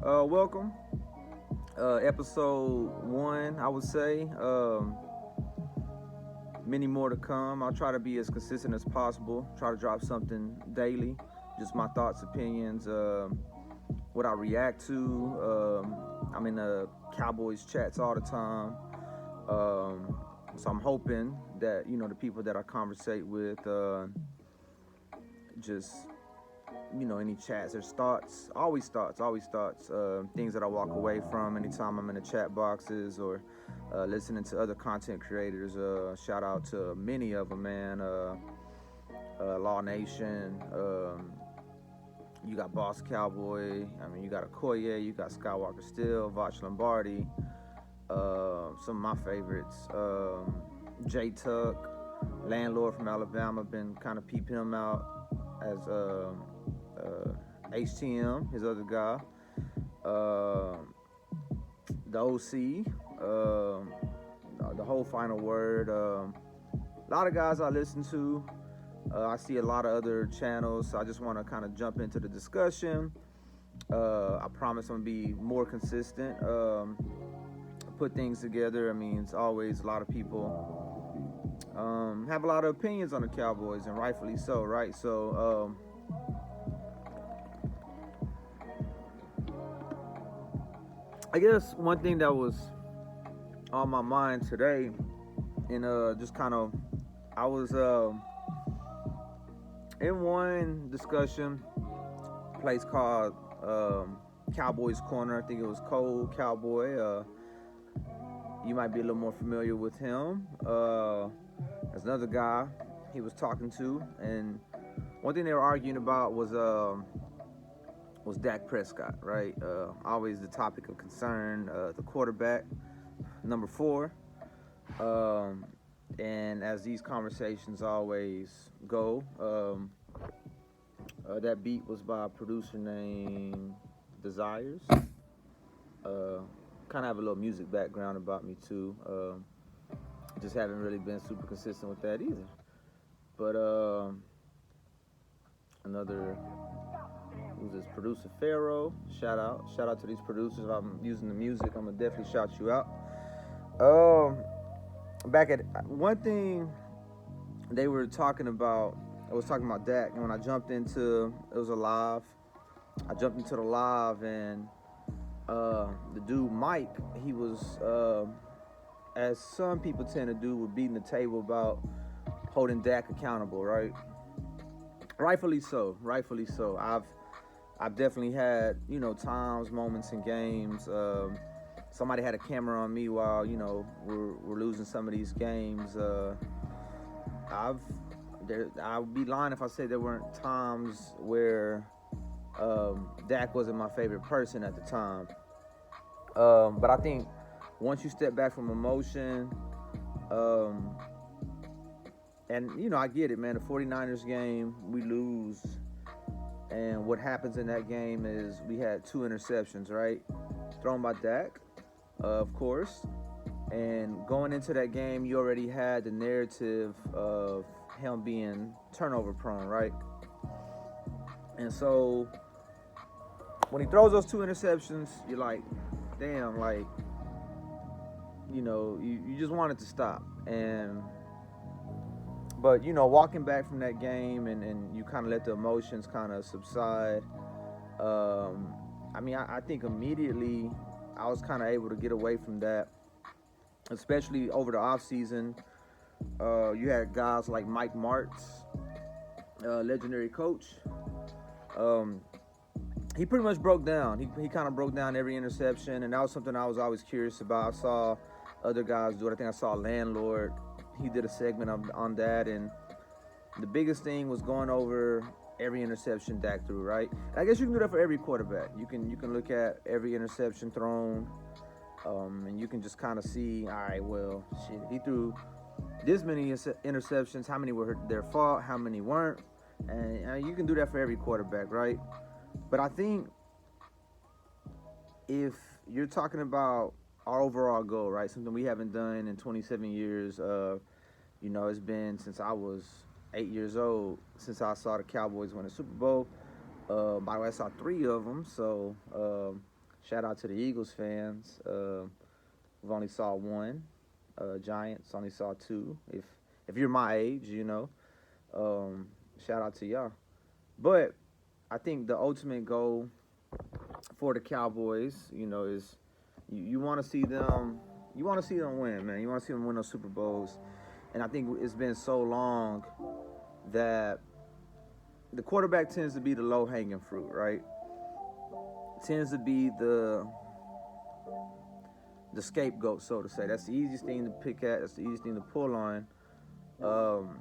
Welcome. Episode one, I would say. Many more to come. I'll try to be as consistent as possible. Try to drop something daily. Just my thoughts, opinions, what I react to. I'm in the Cowboys chats all the time. So I'm hoping that, the people that I conversate with just any chats, there's thoughts, things that I walk away from anytime I'm in the chat boxes or listening to other content creators. Shout out to many of them, man. Law Nation, you got Boss Cowboy, you got Okoye, you got Skywalker Still, Vach Lombardi, some of my favorites, J Tuck, Landlord from Alabama, been kind of peeping him out as HTM, his other guy, the OC, the whole final word. A lot of guys I listen to. I see a lot of other channels, so I just want to kind of jump into the discussion. I promise I'm going to be more consistent, put things together. It's always a lot of people have a lot of opinions on the Cowboys, and rightfully so, right? So, I guess one thing that was on my mind today, and just kind of, I was in one discussion, place called Cowboys Corner. I think it was Cole Cowboy. You might be a little more familiar with him. There's another guy he was talking to, and one thing they were arguing about was Dak Prescott, right? Always the topic of concern, the quarterback, number 4. And as these conversations always go, that beat was by a producer named Desires. Kind of have a little music background about me too. Just haven't really been super consistent with that either. But another, who's this, producer Pharaoh? Shout out to these producers. If I'm using the music, I'm gonna definitely shout you out. Back at one thing they were talking about, I was talking about Dak, and when I jumped into, it was a live. I jumped into the live, and the dude Mike, he was, as some people tend to do, were beating the table about holding Dak accountable, right? Rightfully so. I've definitely had, times, moments in games. Somebody had a camera on me while, we're losing some of these games. I would be lying if I said there weren't times where Dak wasn't my favorite person at the time. But I think once you step back from emotion, and, I get it, man, the 49ers game, we lose. And what happens in that game is we had 2 interceptions, right? Thrown by Dak, of course. And going into that game, you already had the narrative of him being turnover prone, right? And so when he throws those 2 interceptions, you're like, damn, like, you just want it to stop. But, walking back from that game and you kind of let the emotions kind of subside, I think immediately I was kind of able to get away from that, especially over the offseason. You had guys like Mike Martz, legendary coach. He pretty much broke down. He kind of broke down every interception, and that was something I was always curious about. I saw other guys do it. I think I saw Landlord. He did a segment on that, and the biggest thing was going over every interception Dak threw, right? And I guess you can do that for every quarterback. You can look at every interception thrown, and you can just kind of see, all right, well, shit, he threw this many interceptions. How many were their fault? How many weren't? And you can do that for every quarterback, right? But I think if you're talking about our overall goal, right? Something we haven't done in 27 years. It's been since I was 8 years old since I saw the Cowboys win a Super Bowl. By the way, I saw 3 of them. So Shout out to the Eagles fans. We've only saw one. Giants only saw two. If you're my age, um, shout out to y'all. But I think the ultimate goal for the Cowboys, is you want to see them. You want to see them win, man. You want to see them win those Super Bowls. And I think it's been so long that the quarterback tends to be the low-hanging fruit, right? Tends to be the scapegoat, so to say. That's the easiest thing to pick at. That's the easiest thing to pull on. Um,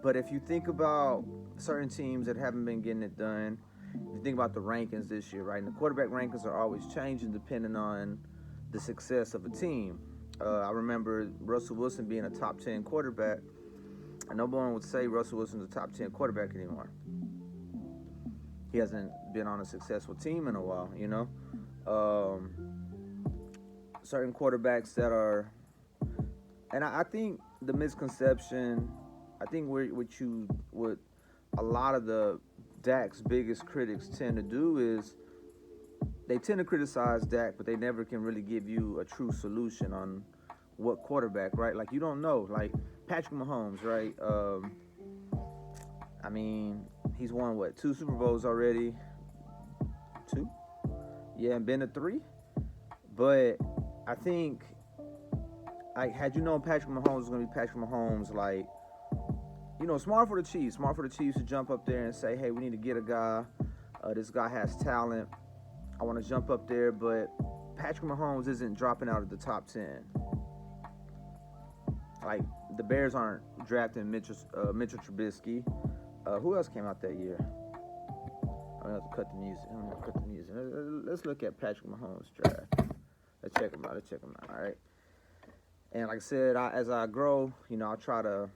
but if you think about certain teams that haven't been getting it done, if you think about the rankings this year, right? And the quarterback rankings are always changing depending on the success of a team. I remember Russell Wilson being a top 10 quarterback, and no one would say Russell Wilson's a top 10 quarterback anymore. He hasn't been on a successful team in a while, certain quarterbacks that are, and I think the misconception, I think what a lot of the Dak's biggest critics tend to do is they tend to criticize Dak, but they never can really give you a true solution on what quarterback, right? Like, you don't know. Like, Patrick Mahomes, right? I mean, he's won, 2 Super Bowls already? 2? Yeah, and been to 3? But I think, like, had you known Patrick Mahomes was going to be Patrick Mahomes, like, smart for the Chiefs. Smart for the Chiefs to jump up there and say, hey, we need to get a guy. This guy has talent. I want to jump up there, but Patrick Mahomes isn't dropping out of the top 10. Like, the Bears aren't drafting Mitchell Trubisky. Who else came out that year? I'm going to have to cut the music. Let's look at Patrick Mahomes' draft. Let's check him out. All right. And like I said, as I grow, I'll try to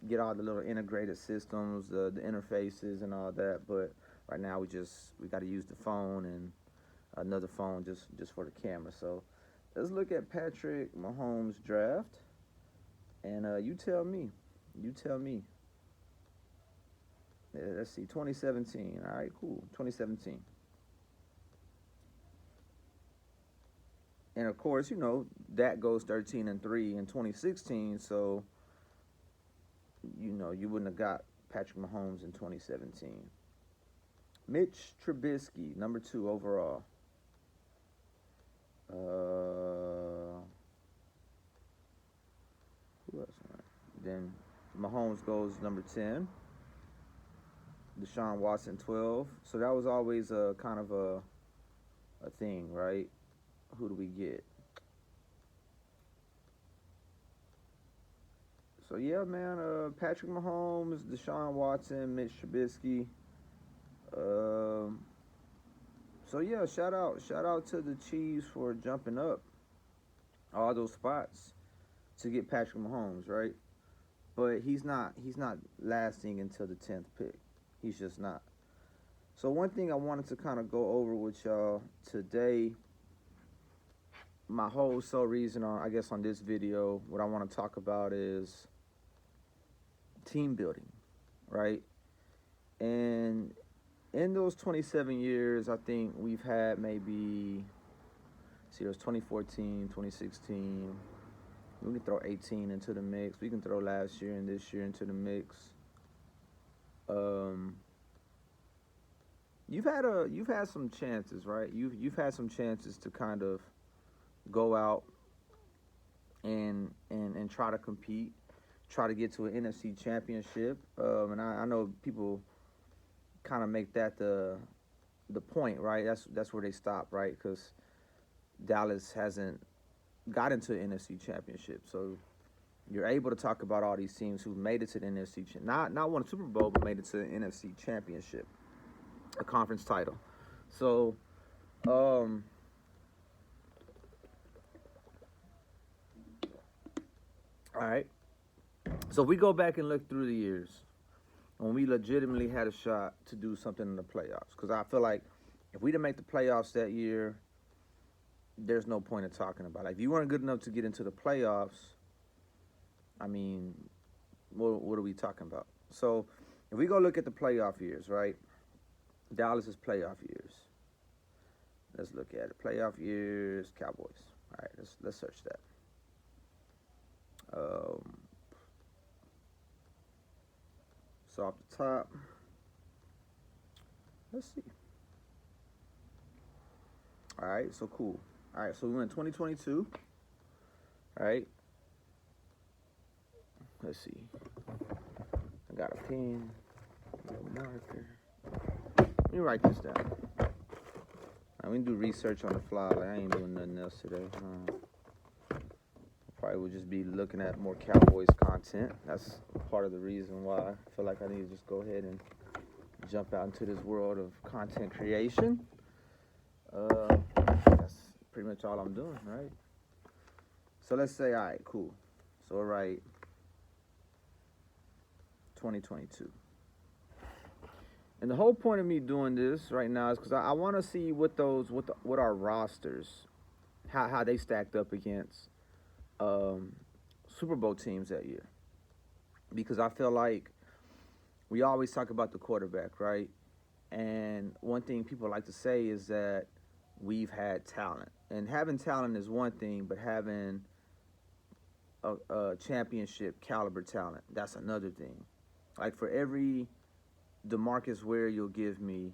get all the little integrated systems, the interfaces and all that. But right now we got to use the phone and another phone just for the camera. So let's look at Patrick Mahomes' draft, and you tell me. Let's see, 2017. All right, cool. 2017. And of course, that goes 13-3 in 2016. So, you wouldn't have got Patrick Mahomes in 2017. Mitch Trubisky, number 2 overall. Who else? Then Mahomes goes number 10. Deshaun Watson, 12. So that was always a kind of a thing, right? Who do we get? So yeah, man, Patrick Mahomes, Deshaun Watson, Mitch Trubisky. So yeah, shout out to the Chiefs for jumping up all those spots to get Patrick Mahomes, right? But he's not lasting until the 10th pick. He's just not. So one thing I wanted to kind of go over with y'all today, my whole sole reason on this video, what I want to talk about is team building, right? And in those 27 years, I think we've had maybe, it was 2014, 2016. We can throw 18 into the mix. We can throw last year and this year into the mix. You've had some chances, right? You've had some chances to kind of go out and try to compete, try to get to an NFC championship. And I know people kind of make that the point, right? That's where they stop, right? Because Dallas hasn't got into the NFC championship. So you're able to talk about all these teams who made it to the NFC, not won a Super Bowl, but made it to the NFC championship, a conference title. So, all right. So if we go back and look through the years when we legitimately had a shot to do something in the playoffs, because I feel like if we didn't make the playoffs that year, there's no point in talking about it. Like, if you weren't good enough to get into the playoffs, I mean, what are we talking about? So if we go look at the playoff years, right? Dallas's playoff years. Let's look at it. Playoff years, Cowboys. All right, let's search that. So off the top, let's see. All right, so cool. All right, so we went 2022. All right. Let's see. I got a pen, a marker. Let me write this down. We can do research on the fly. Like I ain't doing nothing else today. Probably will just be looking at more Cowboys content. That's part of the reason why I feel like I need to just go ahead and jump out into this world of content creation. That's pretty much all I'm doing, right? So let's say, all right, cool. So all right, 2022. And the whole point of me doing this right now is because I want to see what our rosters, how they stacked up against Super Bowl teams that year. Because I feel like we always talk about the quarterback, right? And one thing people like to say is that we've had talent. And having talent is one thing, but having a championship caliber talent, that's another thing. Like for every DeMarcus Ware you'll give me,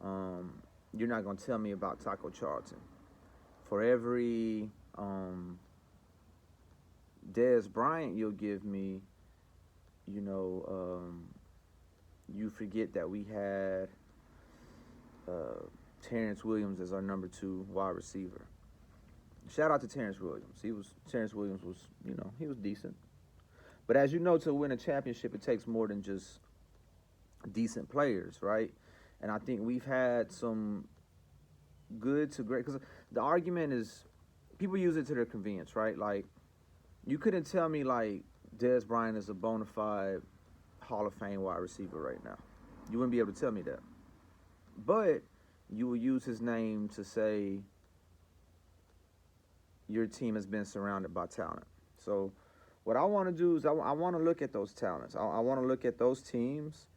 you're not going to tell me about Taco Charlton. For every Dez Bryant you'll give me, you forget that we had Terrence Williams as our number 2 wide receiver. Shout out to Terrence Williams. Terrence Williams was, he was decent. But as you know, to win a championship, it takes more than just decent players, right? And I think we've had some good to great, because the argument is people use it to their convenience, right? Like, you couldn't tell me like Dez Bryant is a bona fide Hall of Fame wide receiver right now. You wouldn't be able to tell me that. But you will use his name to say your team has been surrounded by talent. So what I want to do is I want to look at those talents. I want to look at those teams,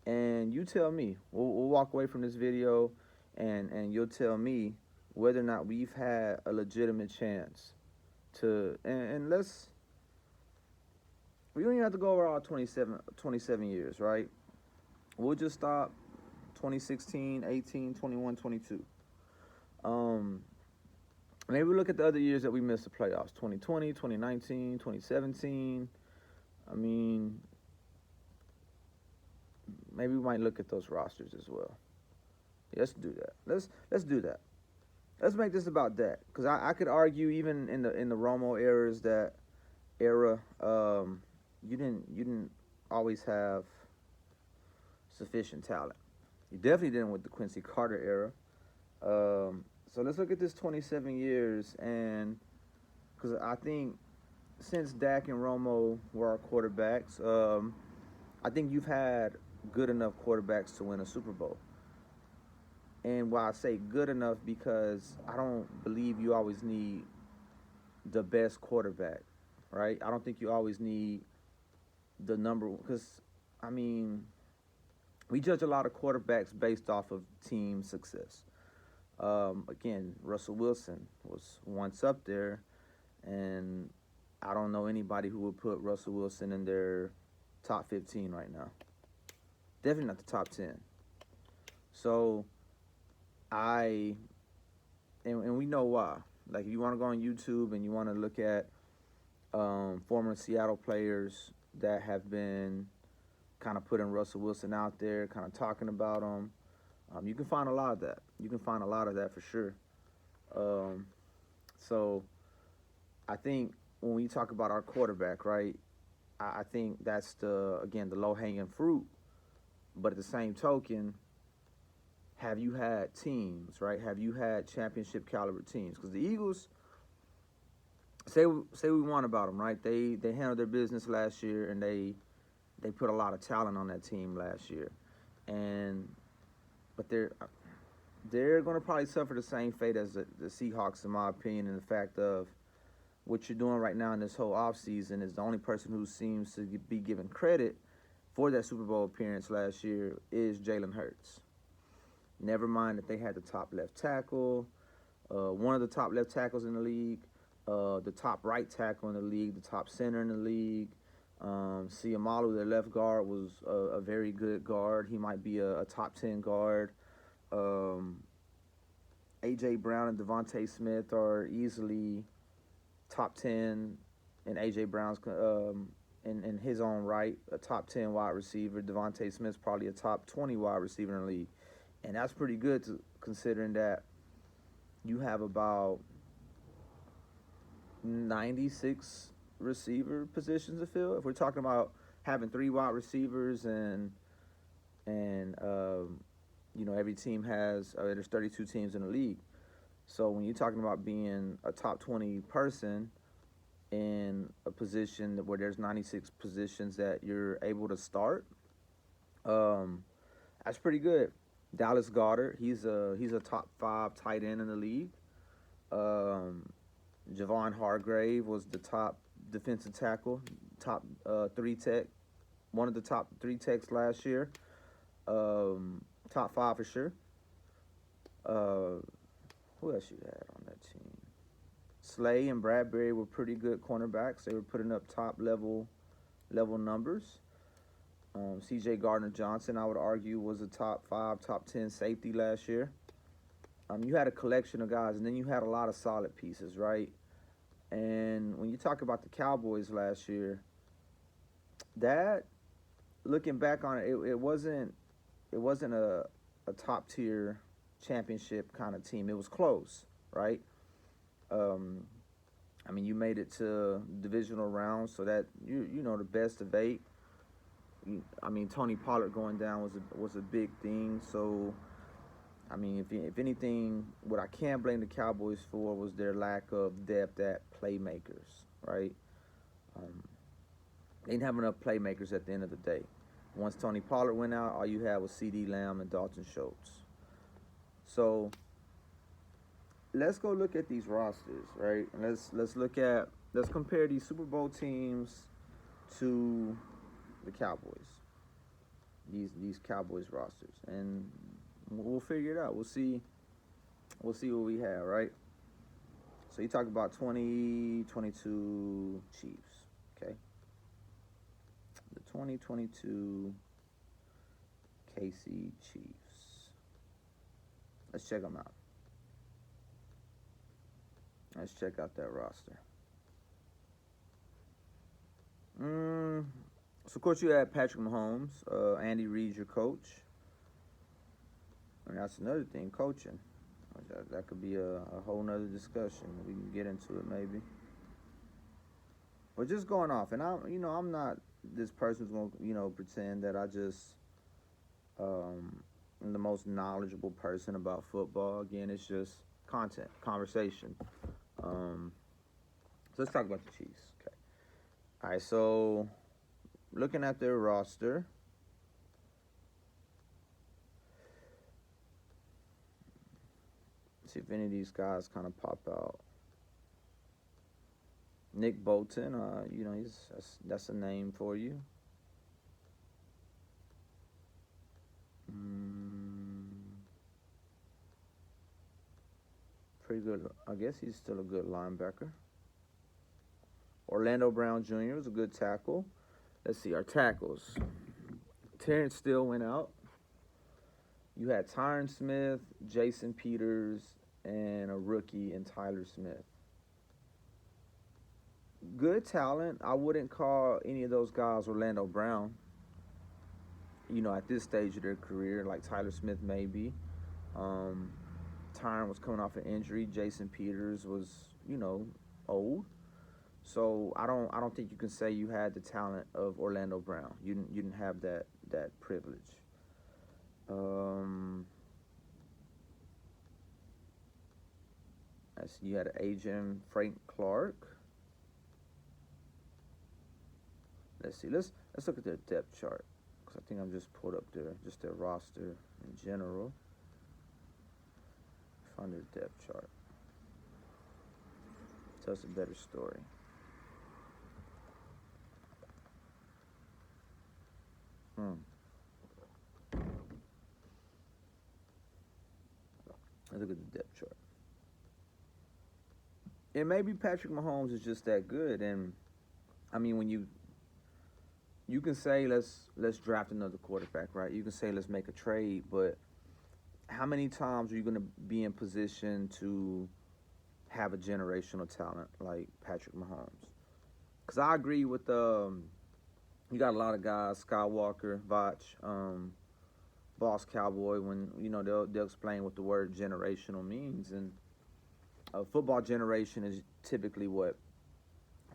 and you tell me. We'll walk away from this video, and you'll tell me whether or not we've had a legitimate chance to. And we don't even have to go over all 27 years, right? We'll just stop 2016, 18, 21, 22. Maybe we look at the other years that we missed the playoffs, 2020, 2019, 2017. I mean, maybe we might look at those rosters as well. Yeah, let's do that. Let's do that. Let's make this about that, because I could argue even in the Romo era, you didn't always have sufficient talent. You definitely didn't with the Quincy Carter era. So let's look at this 27 years, and because I think since Dak and Romo were our quarterbacks, I think you've had good enough quarterbacks to win a Super Bowl. And why I say good enough, because I don't believe you always need the best quarterback, right? I don't think you always need the number, because, I mean, we judge a lot of quarterbacks based off of team success. Again, Russell Wilson was once up there, and I don't know anybody who would put Russell Wilson in their top 15 right now. Definitely not the top 10. So, and we know why. Like, if you want to go on YouTube and you want to look at former Seattle players that have been kind of putting Russell Wilson out there, kind of talking about him, you can find a lot of that. You can find a lot of that for sure. So I think when we talk about our quarterback, right, I think that's the low-hanging fruit. But at the same token, have you had teams, right? Have you had championship caliber teams? Because the Eagles, say we want about them, right? They handled their business last year, and they put a lot of talent on that team last year, but they're going to probably suffer the same fate as the Seahawks, in my opinion, in the fact of what you're doing right now in this whole offseason is the only person who seems to be given credit for that Super Bowl appearance last year is Jalen Hurts. Never mind that they had the top left tackle. one of the top left tackles in the league, the top right tackle in the league, the top center in the league. Siamalu, their left guard, was a very good guard. He might be a top 10 guard. A.J. Brown and Devontae Smith are easily top 10 in A.J. Brown's in his own right, a top 10 wide receiver. Devontae Smith's probably a top 20 wide receiver in the league. And that's pretty good considering that you have about 96 receiver positions to fill. If we're talking about having 3 wide receivers and every team has there's 32 teams in the league. So when you're talking about being a top 20 person in a position where there's 96 positions that you're able to start, that's pretty good. Dallas Goedert, he's a top 5 tight end in the league. Javon Hargrave was the top defensive tackle, top 3 tech, one of the top 3 techs last year. Top 5 for sure. Who else you had on that team? Slay and Bradbury were pretty good cornerbacks. They were putting up top level numbers. C.J. Gardner-Johnson, I would argue, was a top 5, top 10 safety last year. You had a collection of guys, and then you had a lot of solid pieces, right? And when you talk about the Cowboys last year, that, looking back on it, it wasn't a top tier championship kind of team. It was close, right? You made it to divisional rounds, so that the best of 8. Tony Pollard going down was a big thing. So, if anything, what I can't blame the Cowboys for was their lack of depth at playmakers, right? They didn't have enough playmakers at the end of the day. Once Tony Pollard went out, all you had was C.D. Lamb and Dalton Schultz. So let's go look at these rosters, right? And let's compare these Super Bowl teams to the Cowboys. These Cowboys rosters, and we'll figure it out. We'll see what we have, right? So you talk about 2022 Chiefs, okay? The 2022 KC Chiefs. Let's check them out. Let's check out that roster. So, of course, you had Patrick Mahomes, Andy Reid, your coach. And that's another thing, coaching. That could be a whole nother discussion. We can get into it maybe. But just going off, and I'm not this person who's gonna, pretend that I just am the most knowledgeable person about football. Again, it's just content, conversation. So let's talk about the Chiefs. Okay. All right. So looking at their roster. See if any of these guys kind of pop out. Nick Bolton, that's a name for you. Pretty good. I guess he's still a good linebacker. Orlando Brown Jr. was a good tackle. Let's see our tackles. Terrence Steele went out. You had Tyron Smith, Jason Peters, and a rookie in Tyler Smith. Good talent. I wouldn't call any of those guys Orlando Brown, at this stage of their career, like Tyler Smith maybe. Tyron was coming off an injury. Jason Peters was, old. So I don't think you can say you had the talent of Orlando Brown. You didn't have that privilege. You had agent Frank Clark. Let's see. Let's look at their depth chart, because I think I'm just pulled up their roster in general. Find their depth chart. Tells a better story. Let's look at the depth chart. And maybe Patrick Mahomes is just that good. And I mean, when you can say let's draft another quarterback, right? You can say let's make a trade, but how many times are you going to be in position to have a generational talent like Patrick Mahomes? Because I agree with you got a lot of guys, Skywalker, Vach, Boss Cowboy, when they'll explain what the word generational means, and a football generation is typically what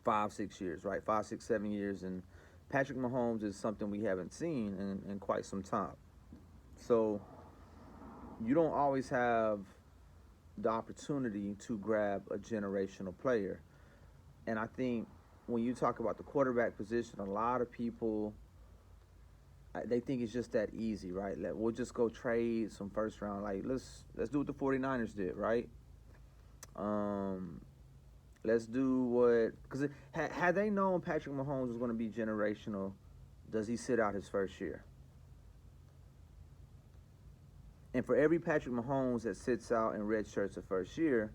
5, 6 years, right? 5, 6, 7 years, and Patrick Mahomes is something we haven't seen in quite some time. So you don't always have the opportunity to grab a generational player. And I think when you talk about the quarterback position, a lot of people they think it's just that easy, right? Like, we'll just go trade some first round. Like let's do what the 49ers did, right? Um, let's do what because had they known Patrick Mahomes was going to be generational, does he sit out his first year? And for every Patrick Mahomes that sits out in red shirts the first year,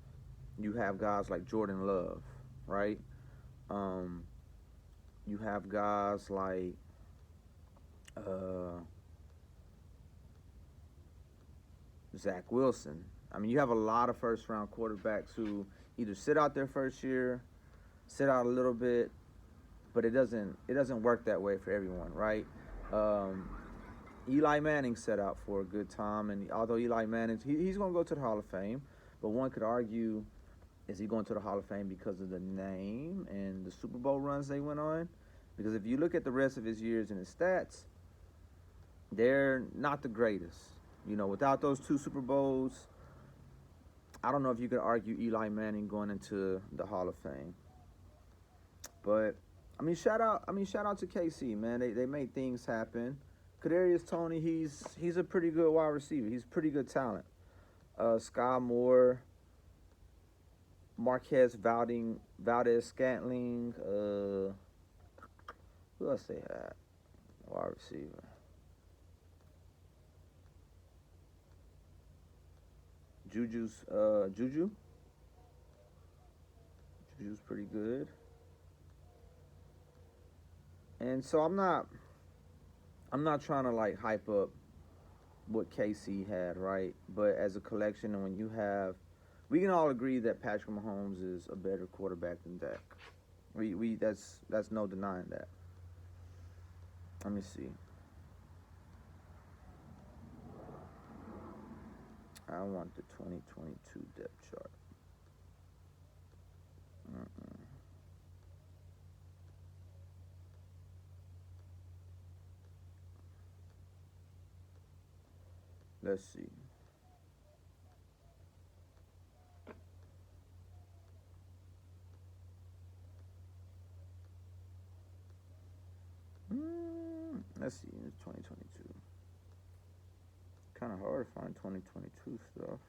you have guys like Jordan Love, right? Um, you have guys like uh, Zach Wilson. I mean, you have a lot of first round quarterbacks who either sit out their first year, sit out a little bit, but it doesn't work that way for everyone, right? Um, Eli Manning set out for a good time, and although Eli Manning he's going to go to the Hall of Fame, but one could argue, is he going to the Hall of Fame because of the name and the Super Bowl runs they went on? Because if you look at the rest of his years and his stats, they're not the greatest. Without those 2 Super Bowls, I don't know if you could argue Eli Manning going into the Hall of Fame. But shout out to KC, man. They made things happen. Kadarius Toney, he's a pretty good wide receiver. He's pretty good talent. Sky Moore, Valdez Scantling. Who else they had? Wide receiver. Juju. Juju's pretty good. And so I'm not trying to like hype up what KC had, right? But as a collection, and when we can all agree that Patrick Mahomes is a better quarterback than Dak. We that's no denying that. Let me see. I want the 2022 depth chart. Mm-mm. Let's see. Let's see. It's 2022. Kind of hard to find 2022 stuff.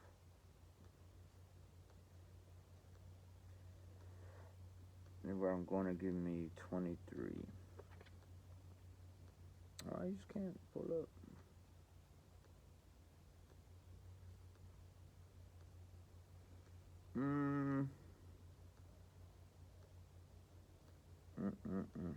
Anywhere I'm going to give me 23. Oh, I just can't pull up. Mm. Mm-mm-mm.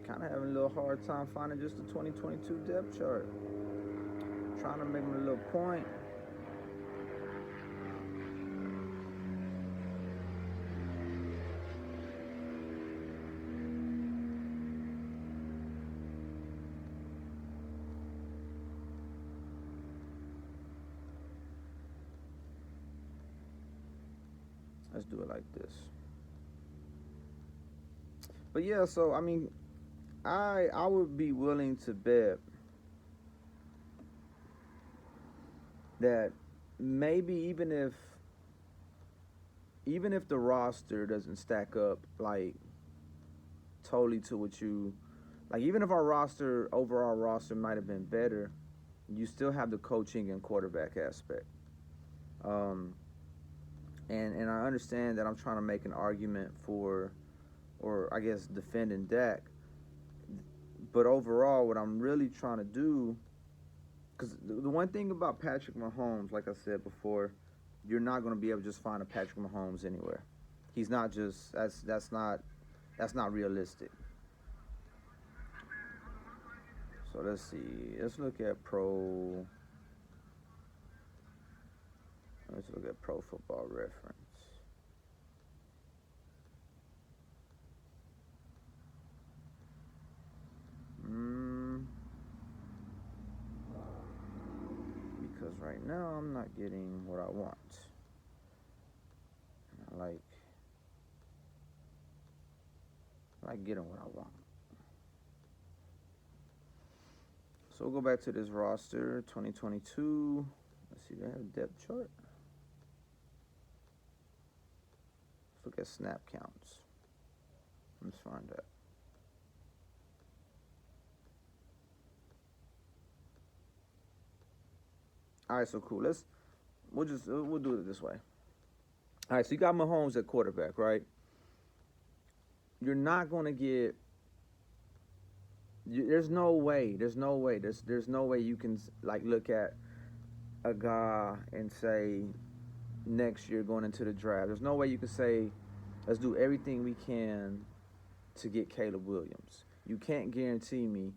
Kind of having a little hard time finding just the 2022 depth chart. Trying to make a little point. Let's do it like this. But yeah, so I mean, I would be willing to bet that maybe even if the roster doesn't stack up like totally to what you like, even if our overall roster might have been better, you still have the coaching and quarterback aspect. Um, and I understand that I'm trying to make an argument for, or I guess defending Dak. But overall, what I'm really trying to do, because the one thing about Patrick Mahomes, like I said before, you're not going to be able to just find a Patrick Mahomes anywhere. He's not just that's not realistic. So let's see. Let's look at Pro Football Reference. Mm, because right now I'm not getting what I want. I like getting what I want. So we'll go back to this roster, 2022. Let's see, they have a depth chart. Let's look at snap counts. Let's find that. All right, so cool. We'll do it this way. All right, so you got Mahomes at quarterback, right? You're not gonna get. There's no way. There's no way you can like look at a guy and say next year going into the draft. There's no way you can say let's do everything we can to get Caleb Williams. You can't guarantee me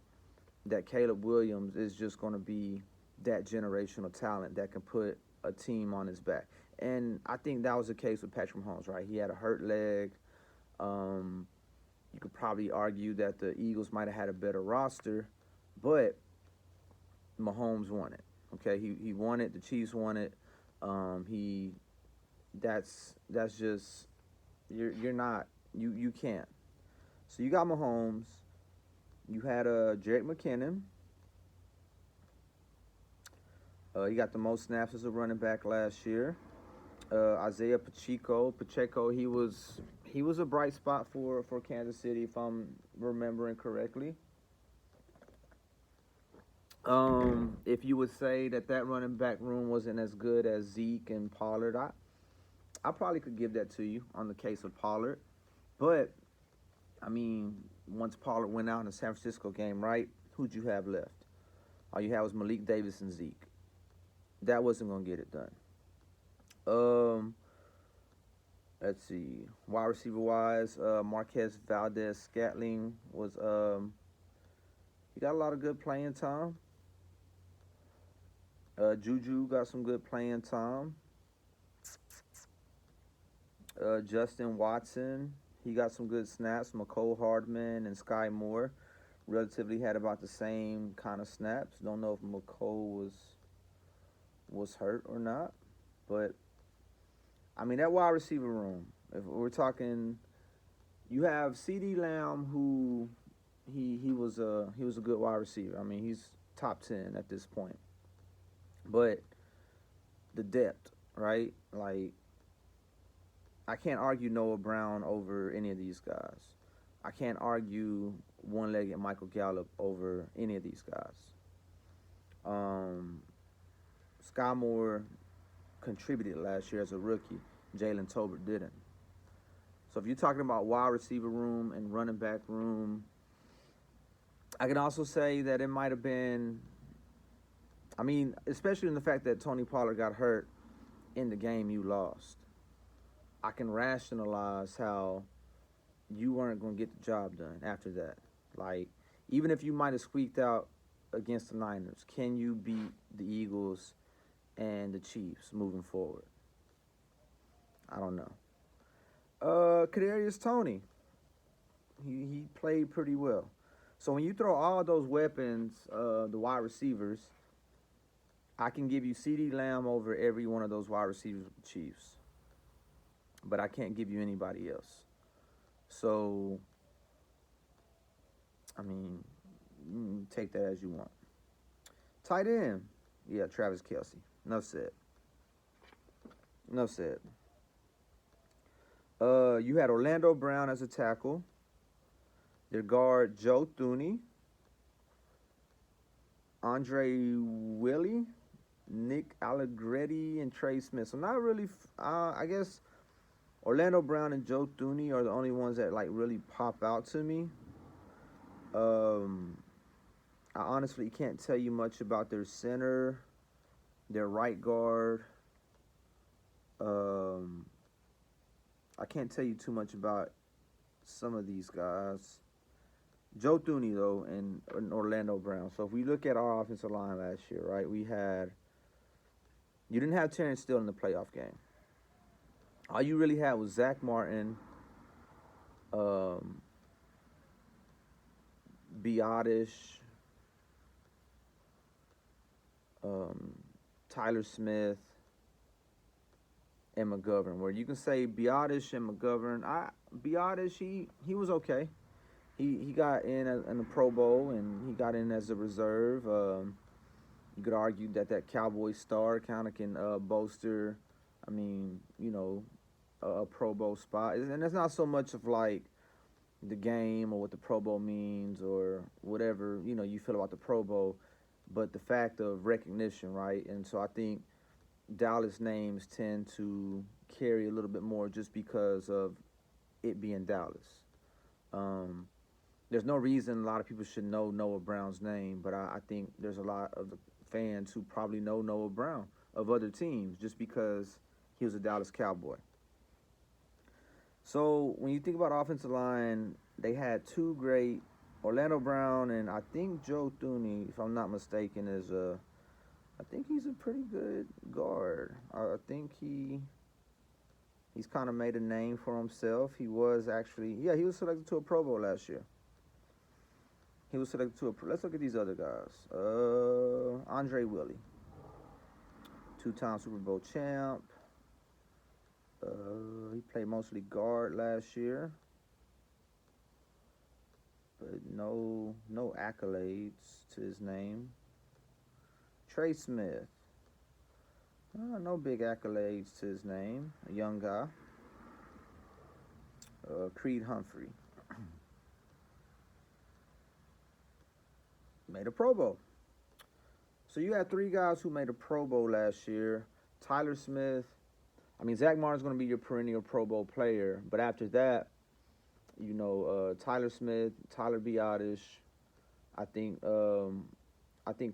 that Caleb Williams is just going to be that generational talent that can put a team on his back. And I think that was the case with Patrick Mahomes, right? He had a hurt leg. Um, you could probably argue that the Eagles might have had a better roster, but Mahomes won it. Okay, he won it. The Chiefs won it. He that's just you're not you can't. So you got Mahomes. You had Jerick McKinnon. He got the most snaps as a running back last year. Isaiah Pacheco, he was a bright spot for Kansas City if I'm remembering correctly. If you would say that running back room wasn't as good as Zeke and Pollard, I probably could give that to you on the case of Pollard. But I mean, once Pollard went out in the San Francisco game, right? Who'd you have left? All you had was Malik Davis and Zeke. That wasn't gonna get it done. Um, let's see. Wide receiver wise, Marquez Valdez Scatling was he got a lot of good playing time. Juju got some good playing time. Justin Watson, he got some good snaps. McCole Hardman and Sky Moore relatively had about the same kind of snaps. Don't know if McCole was hurt or not, but I mean that wide receiver room. If we're talking, you have C.D. Lamb, who he was a good wide receiver. I mean he's top 10 at this point, but the depth, right? Like I can't argue Noah Brown over any of these guys. I can't argue one-legged Michael Gallup over any of these guys. Um, Sky Moore contributed last year as a rookie. Jalen Tolbert didn't. So if you're talking about wide receiver room and running back room, I can also say that it might have been, I mean, especially in the fact that Tony Pollard got hurt in the game you lost. I can rationalize how you weren't going to get the job done after that. Like, even if you might have squeaked out against the Niners, can you beat the Eagles and the Chiefs moving forward? I don't know. Kadarius Toney, he played pretty well. So when you throw all those weapons, the wide receivers, I can give you C.D. Lamb over every one of those wide receivers with the Chiefs. But I can't give you anybody else. So, I mean, take that as you want. Tight end. Yeah, Travis Kelce. Enough said. Enough said. You had Orlando Brown as a tackle. Their guard, Joe Thuney. Andre Willie. Nick Allegretti and Trey Smith. So not really, I guess Orlando Brown and Joe Thuney are the only ones that like really pop out to me. Um, I honestly can't tell you much about their center, their right guard. Um, I can't tell you too much about some of these guys. Joe Thuney though, and Orlando Brown. So if we look at our offensive line last year, right, you didn't have Terrence Steele in the playoff game. All you really had was Zach Martin, um, Biotish, um, Tyler Smith, and McGovern. Where you can say Biotish and McGovern. Biotish he was okay. He got in the Pro Bowl and he got in as a reserve. You could argue that Cowboy star kind of can bolster. I mean, a Pro Bowl spot, and it's not so much of like the game or what the Pro Bowl means or whatever you feel about the Pro Bowl, but the fact of recognition, right? And so I think Dallas names tend to carry a little bit more just because of it being Dallas. Um, there's no reason a lot of people should know Noah Brown's name, but I think there's a lot of the fans who probably know Noah Brown of other teams just because he was a Dallas Cowboy. So when you think about offensive line, they had two great Orlando Brown and I think Joe Thuney, if I'm not mistaken, I think he's a pretty good guard. I think he's kind of made a name for himself. He was actually he was selected to a Pro Bowl last year. He was selected to a. Let's look at these other guys. Andre Willie, two-time Super Bowl champ. He played mostly guard last year, but no accolades to his name. Trey Smith, no big accolades to his name. A young guy. Creed Humphrey made a Pro Bowl. So you had three guys who made a Pro Bowl last year. Tyler Smith. I mean, Zach Martin's going to be your perennial Pro Bowl player, but after that, Tyler Smith, Tyler Biotish, I think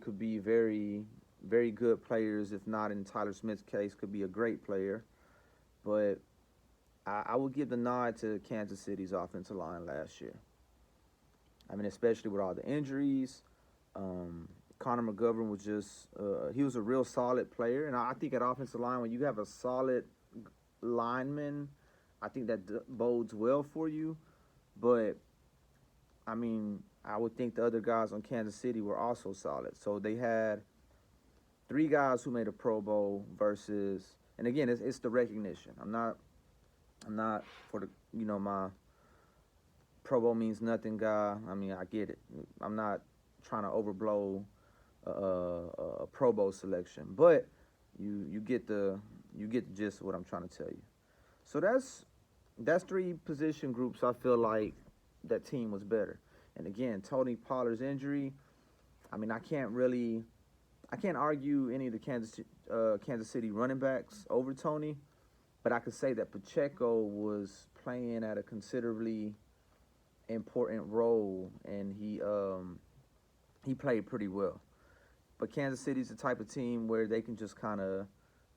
could be very, very good players. If not in Tyler Smith's case, could be a great player. But I would give the nod to Kansas City's offensive line last year. I mean, especially with all the injuries. Connor McGovern was he was a real solid player. And I think at offensive line, when you have a solid lineman, I think that bodes well for you. But, I mean, I would think the other guys on Kansas City were also solid. So they had three guys who made a Pro Bowl versus, and again, it's the recognition. I'm not for my Pro Bowl means nothing guy. I mean, I get it. I'm not trying to overblow a Pro Bowl selection, but you get the gist of what I'm trying to tell you. So that's three position groups I feel like that team was better. And again, Tony Pollard's injury, I mean, I can't argue any of the Kansas City running backs over Tony, but I could say that Pacheco was playing at a considerably important role, and he played pretty well. But Kansas City's the type of team where they can just kind of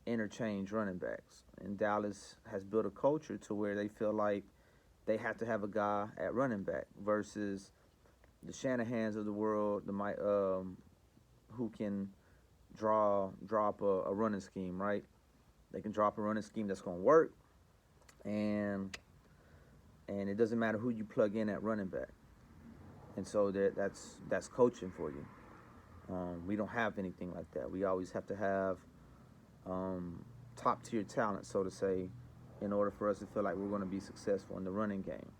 interchange running backs. And Dallas has built a culture to where they feel like they have to have a guy at running back versus the Shanahans of the world, who can drop a running scheme, right? They can drop a running scheme that's going to work, and it doesn't matter who you plug in at running back. And so that's coaching for you. We don't have anything like that. We always have to have top-tier talent, so to say, in order for us to feel like we're going to be successful in the running game.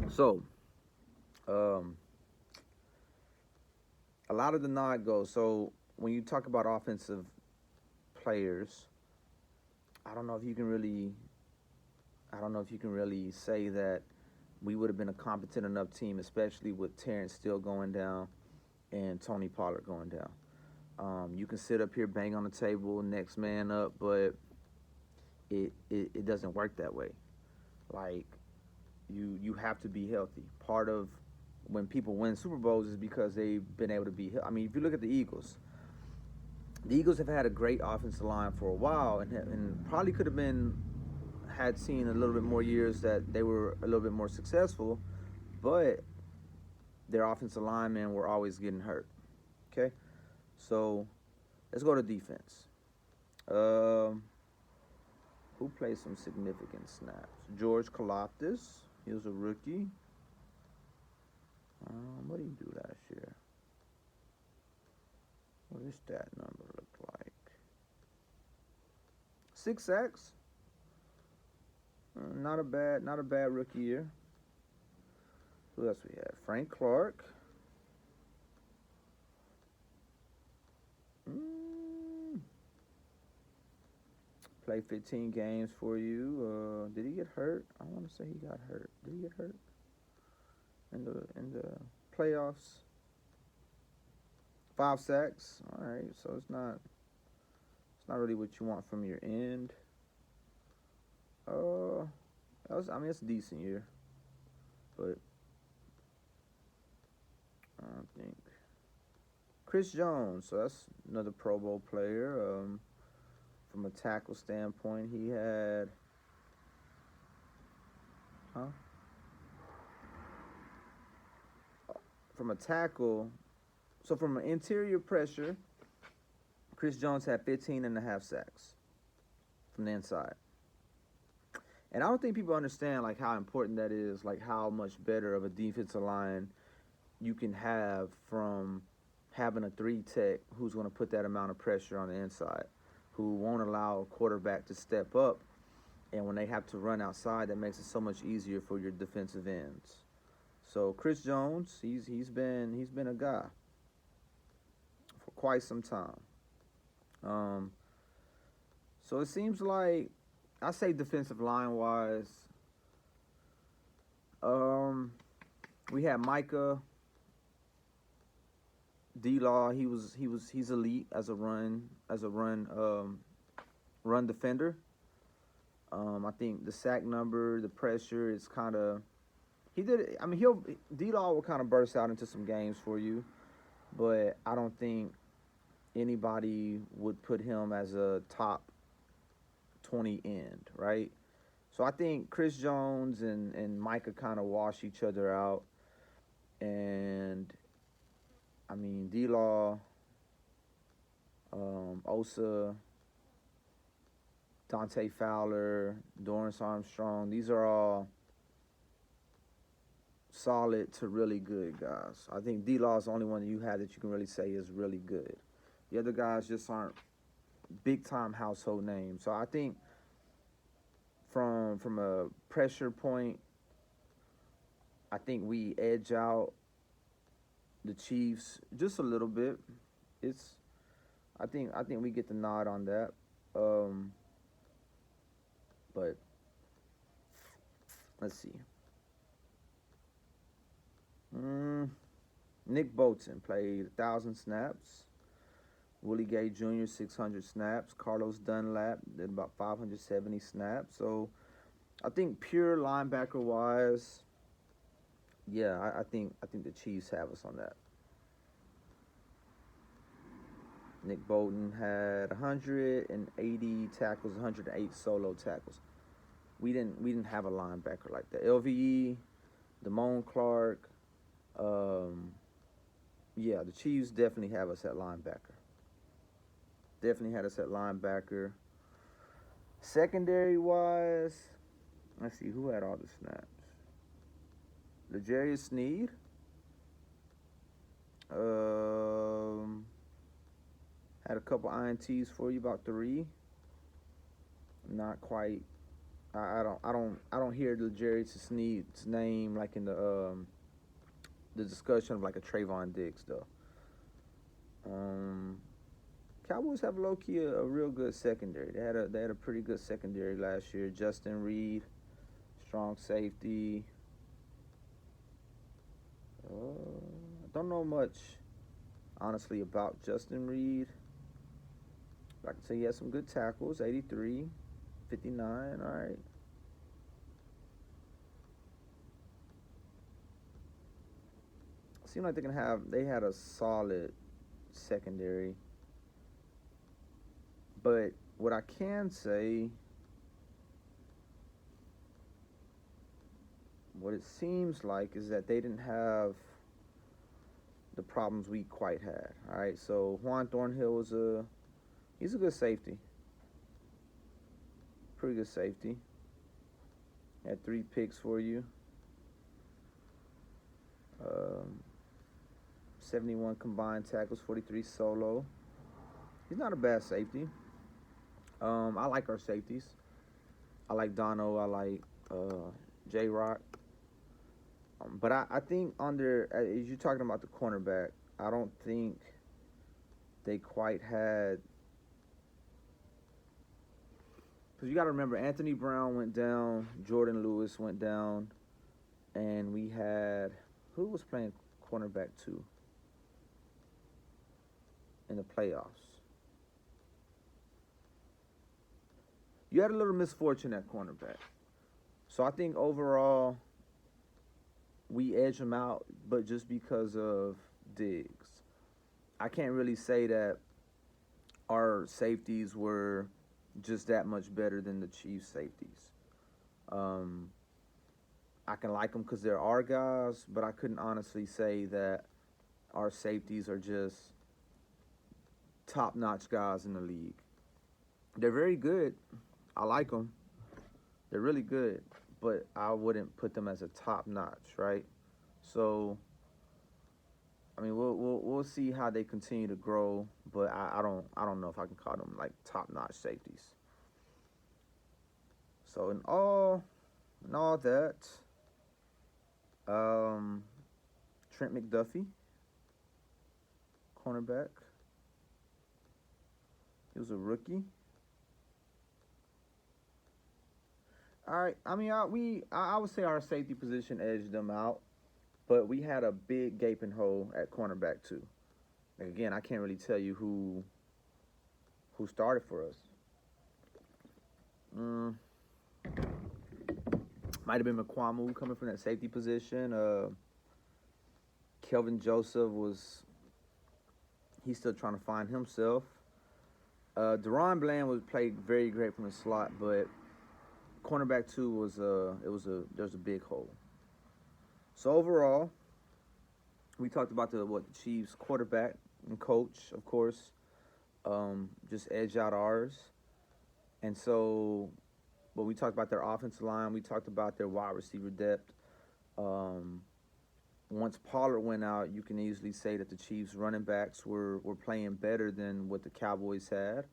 So, a lot of the nod goes. So, when you talk about offensive players, I don't know if you can really say that we would have been a competent enough team, especially with Terrence Steele going down and Tony Pollard going down. You can sit up here, bang on the table, next man up, but it doesn't work that way. Like, You have to be healthy. Part of when people win Super Bowls is because they've been able to be. I mean, if you look at the Eagles have had a great offensive line for a while, and probably could have been had seen a little bit more years that they were a little bit more successful, but their offensive linemen were always getting hurt. Okay, so let's go to defense. Um, who played some significant snaps? George Kalafdis. He was a rookie. What did he do last year? What does that number look like? 6 sacks. Not a bad rookie year. Who else we had? Frank Clark. Played 15 games for you. Did he get hurt? I want to say he got hurt. Did he get hurt in the playoffs? 5 sacks. All right, so it's not really what you want from your end. I mean, it's a decent year, but I don't think Chris Jones. So that's another Pro Bowl player. From a tackle standpoint, he had, from a tackle. So from an interior pressure, Chris Jones had 15 and a half sacks from the inside. And I don't think people understand like how important that is, like how much better of a defensive line you can have from having a 3 tech who's going to put that amount of pressure on the inside, who won't allow a quarterback to step up, and when they have to run outside, that makes it so much easier for your defensive ends. So Chris Jones, he's been a guy for quite some time. So it seems like, I say defensive line wise, we had Micah D-Law. He's elite as a run defender. I think the sack number, the pressure, is kind of, he did it. I mean, D-Law will kind of burst out into some games for you, but I don't think anybody would put him as a top 20 end, right? So I think Chris Jones and Micah kind of wash each other out. And, I mean, D-Law, Osa, Dante Fowler, Dorrance Armstrong, these are all solid to really good guys. I think D-Law is the only one that you have that you can really say is really good. The other guys just aren't big-time household names. So I think from a pressure point, I think we edge out the Chiefs just a little bit. I think we get the nod on that. But let's see. Nick Bolton played 1,000 snaps. Willie Gay Jr. 600 snaps. Carlos Dunlap did about 570 snaps. So I think pure linebacker wise, yeah, I think the Chiefs have us on that. Nick Bolton had 180 tackles, 108 solo tackles. We didn't have a linebacker like that. LVE, Damone Clark, yeah, the Chiefs definitely have us at linebacker. Definitely had us at linebacker. Secondary wise, let's see who had all the snaps. L'Jarius Sneed. Had a couple INTs for you, about 3. Not quite. I don't hear L'Jarius Sneed's name like in the discussion of like a Trayvon Diggs though. Cowboys have low-key a real good secondary. They had a pretty good secondary last year. Justin Reed, strong safety. I don't know much, honestly, about Justin Reed. But I can say he has some good tackles. 83, 59, all right. seemed like they had a solid secondary. But what I can say, what it seems like is that they didn't have the problems we quite had. All right, so Juan Thornhill he's a good safety, pretty good safety. Had 3 picks for you. Um, 71 combined tackles, 43 solo. He's not a bad safety. I like our safeties. I like Dono. I like J Rock. But I think as you're talking about the cornerback, I don't think they quite had. Because you got to remember, Anthony Brown went down, Jordan Lewis went down, and we had. Who was playing cornerback too in the playoffs? You had a little misfortune at cornerback. So I think overall we edged them out, but just because of Diggs. I can't really say that our safeties were just that much better than the Chiefs' safeties. I can like them because they're our guys, but I couldn't honestly say that our safeties are just top-notch guys in the league. They're very good. I like them. They're really good, but I wouldn't put them as a top-notch, right? So, I mean, we'll see how they continue to grow, but I don't know if I can call them like top-notch safeties. So in all that, Trent McDuffie, cornerback. He was a rookie. All right. I mean, I would say our safety position edged them out, but we had a big gaping hole at cornerback too. Like, again, I can't really tell you who started for us. Might have been McQuamu coming from that safety position. Kelvin Joseph he's still trying to find himself. Deron Bland played very great from the slot, but cornerback 2 there's a big hole. So overall, we talked about the Chiefs quarterback and coach, of course, just edge out ours. And so, but we talked about their offensive line. We talked about their wide receiver depth. Once Pollard went out, you can easily say that the Chiefs running backs were playing better than what the Cowboys had.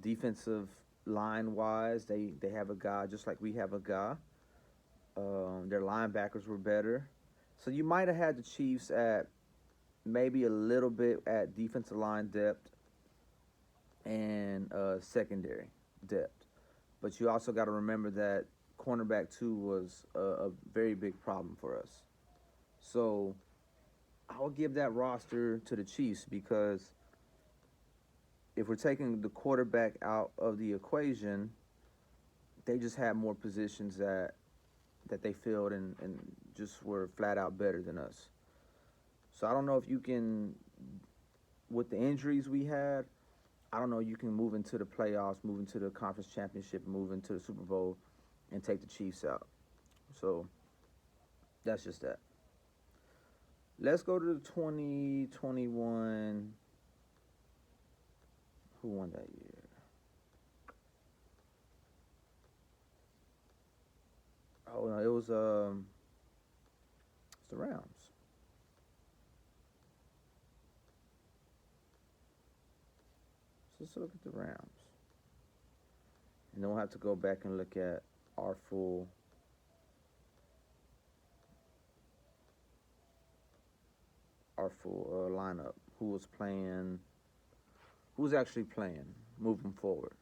Defensive line-wise, they have a guy just like we have a guy. Their linebackers were better. So you might have had the Chiefs at maybe a little bit at defensive line depth and secondary depth. But you also got to remember that cornerback 2 was a very big problem for us. So I'll give that roster to the Chiefs because if we're taking the quarterback out of the equation, they just had more positions that they filled and just were flat out better than us. So I don't know if you can, with the injuries we had, I don't know you can move into the playoffs, move into the conference championship, move into the Super Bowl, and take the Chiefs out. So that's just that. Let's go to the 2021. Who won that year? Oh no, it was the Rams. So let's look at the Rams, and then we'll have to go back and look at our full lineup. Who was playing? Who's actually playing moving forward?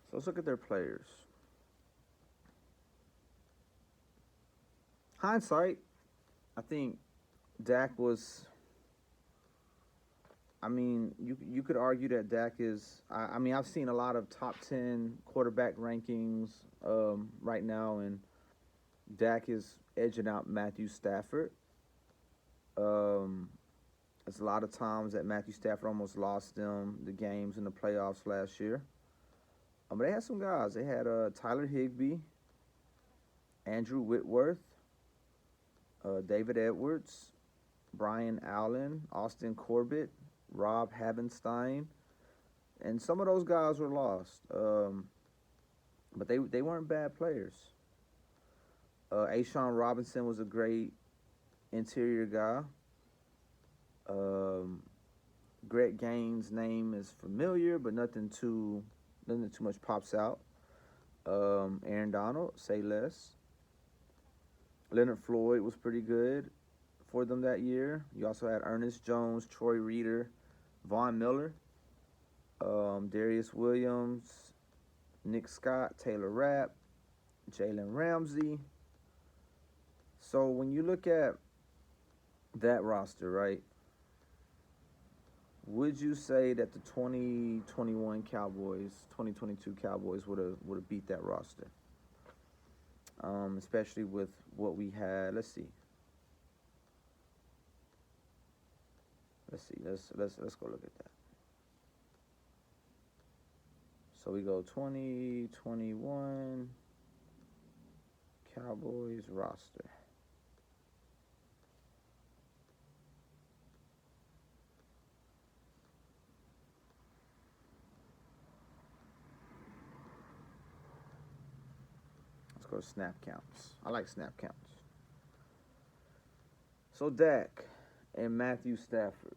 So let's look at their players. Hindsight, I think Dak was I mean, you could argue that Dak is. I mean, I've seen a lot of top 10 quarterback rankings right now, and Dak is edging out Matthew Stafford. Um, there's a lot of times that Matthew Stafford almost lost them the games in the playoffs last year. But they had some guys. They had Tyler Higbee, Andrew Whitworth, David Edwards, Brian Allen, Austin Corbett, Rob Havenstein, and some of those guys were lost. But they weren't bad players. Ashawn Robinson was a great interior guy. Greg Gaines' name is familiar, but nothing too much pops out. Aaron Donald, say less. Leonard Floyd was pretty good for them that year. You also had Ernest Jones, Troy Reeder, Von Miller, Darius Williams, Nick Scott, Taylor Rapp, Jalen Ramsey. So when you look at that roster, right, would you say that the 2021 Cowboys, 2022 Cowboys would have beat that roster? Especially with what we had. Let's see. Let's go look at that. So we go 2021 Cowboys roster. Let's go to snap counts. I like snap counts. So Dak and Matthew Stafford.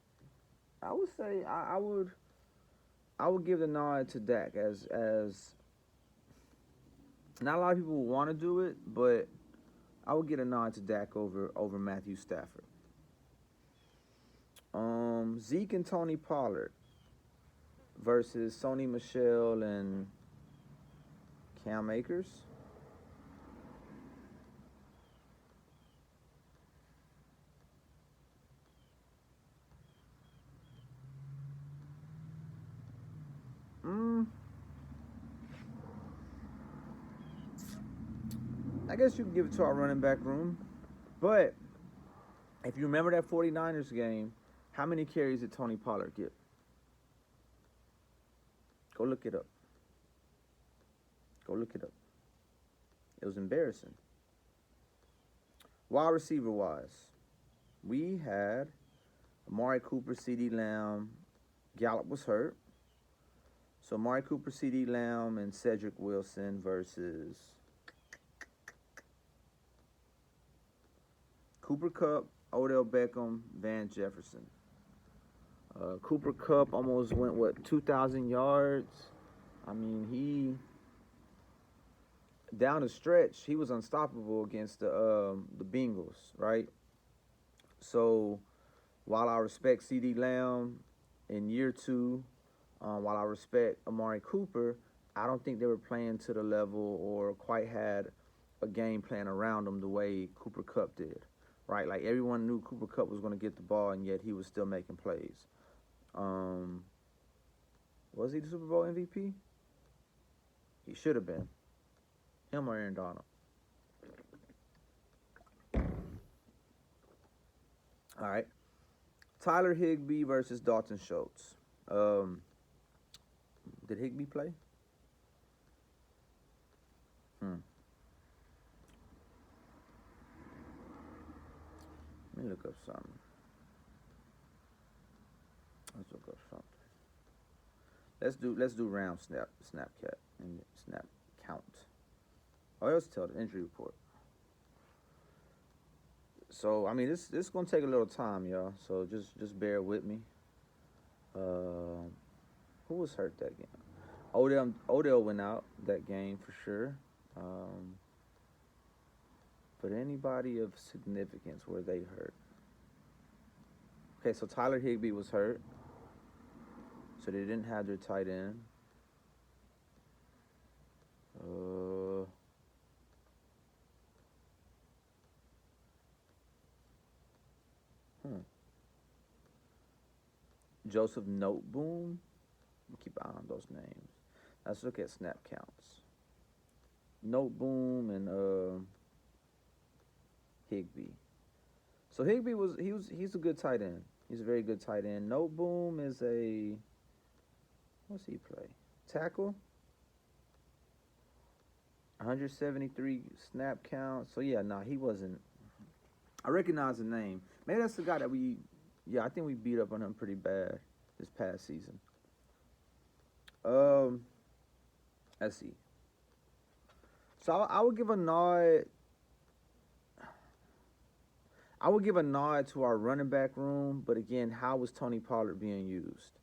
I would say I would give the nod to Dak as not a lot of people want to do it, but I would get a nod to Dak over Matthew Stafford. Zeke and Tony Pollard versus Sony Michel and Cam Akers. I guess you can give it to our running back room. But if you remember that 49ers game, how many carries did Tony Pollard get? Go look it up. Go look it up. It was embarrassing. Wide receiver wise, we had Amari Cooper, CeeDee Lamb. Gallup was hurt. So Amari Cooper, CeeDee Lamb, and Cedric Wilson versus Cooper Kupp, Odell Beckham, Van Jefferson. Cooper Kupp almost went 2,000 yards. I mean, he down the stretch he was unstoppable against the Bengals, right? So while I respect CeeDee Lamb in year two, while I respect Amari Cooper, I don't think they were playing to the level or quite had a game plan around them the way Cooper Kupp did, right? Like everyone knew Cooper Kupp was going to get the ball, and yet he was still making plays. Was he the Super Bowl MVP? He should have been. Him or Aaron Donald. All right. Tyler Higbee versus Dalton Schultz. Did Higbee play? Let me look up something. Let's do round snap cat and snap count. Oh, let's tell the injury report. So I mean this is gonna take a little time, y'all. So just bear with me. Who was hurt that game? Odell went out that game for sure. But anybody of significance, were they hurt? Okay, so Tyler Higbee was hurt. So they didn't have their tight end. Joseph Noteboom. Keep an eye on those names. Let's look at snap counts. Noteboom and Higbee. So Higbee he's a good tight end. He's a very good tight end. Noteboom is a what's he play? Tackle. 173 snap count. So yeah, nah, he wasn't. I recognize the name. Maybe that's the guy that I think we beat up on him pretty bad this past season. Let's see. So I would give a nod. I would give a nod to our running back room, but again, how was Tony Pollard being used?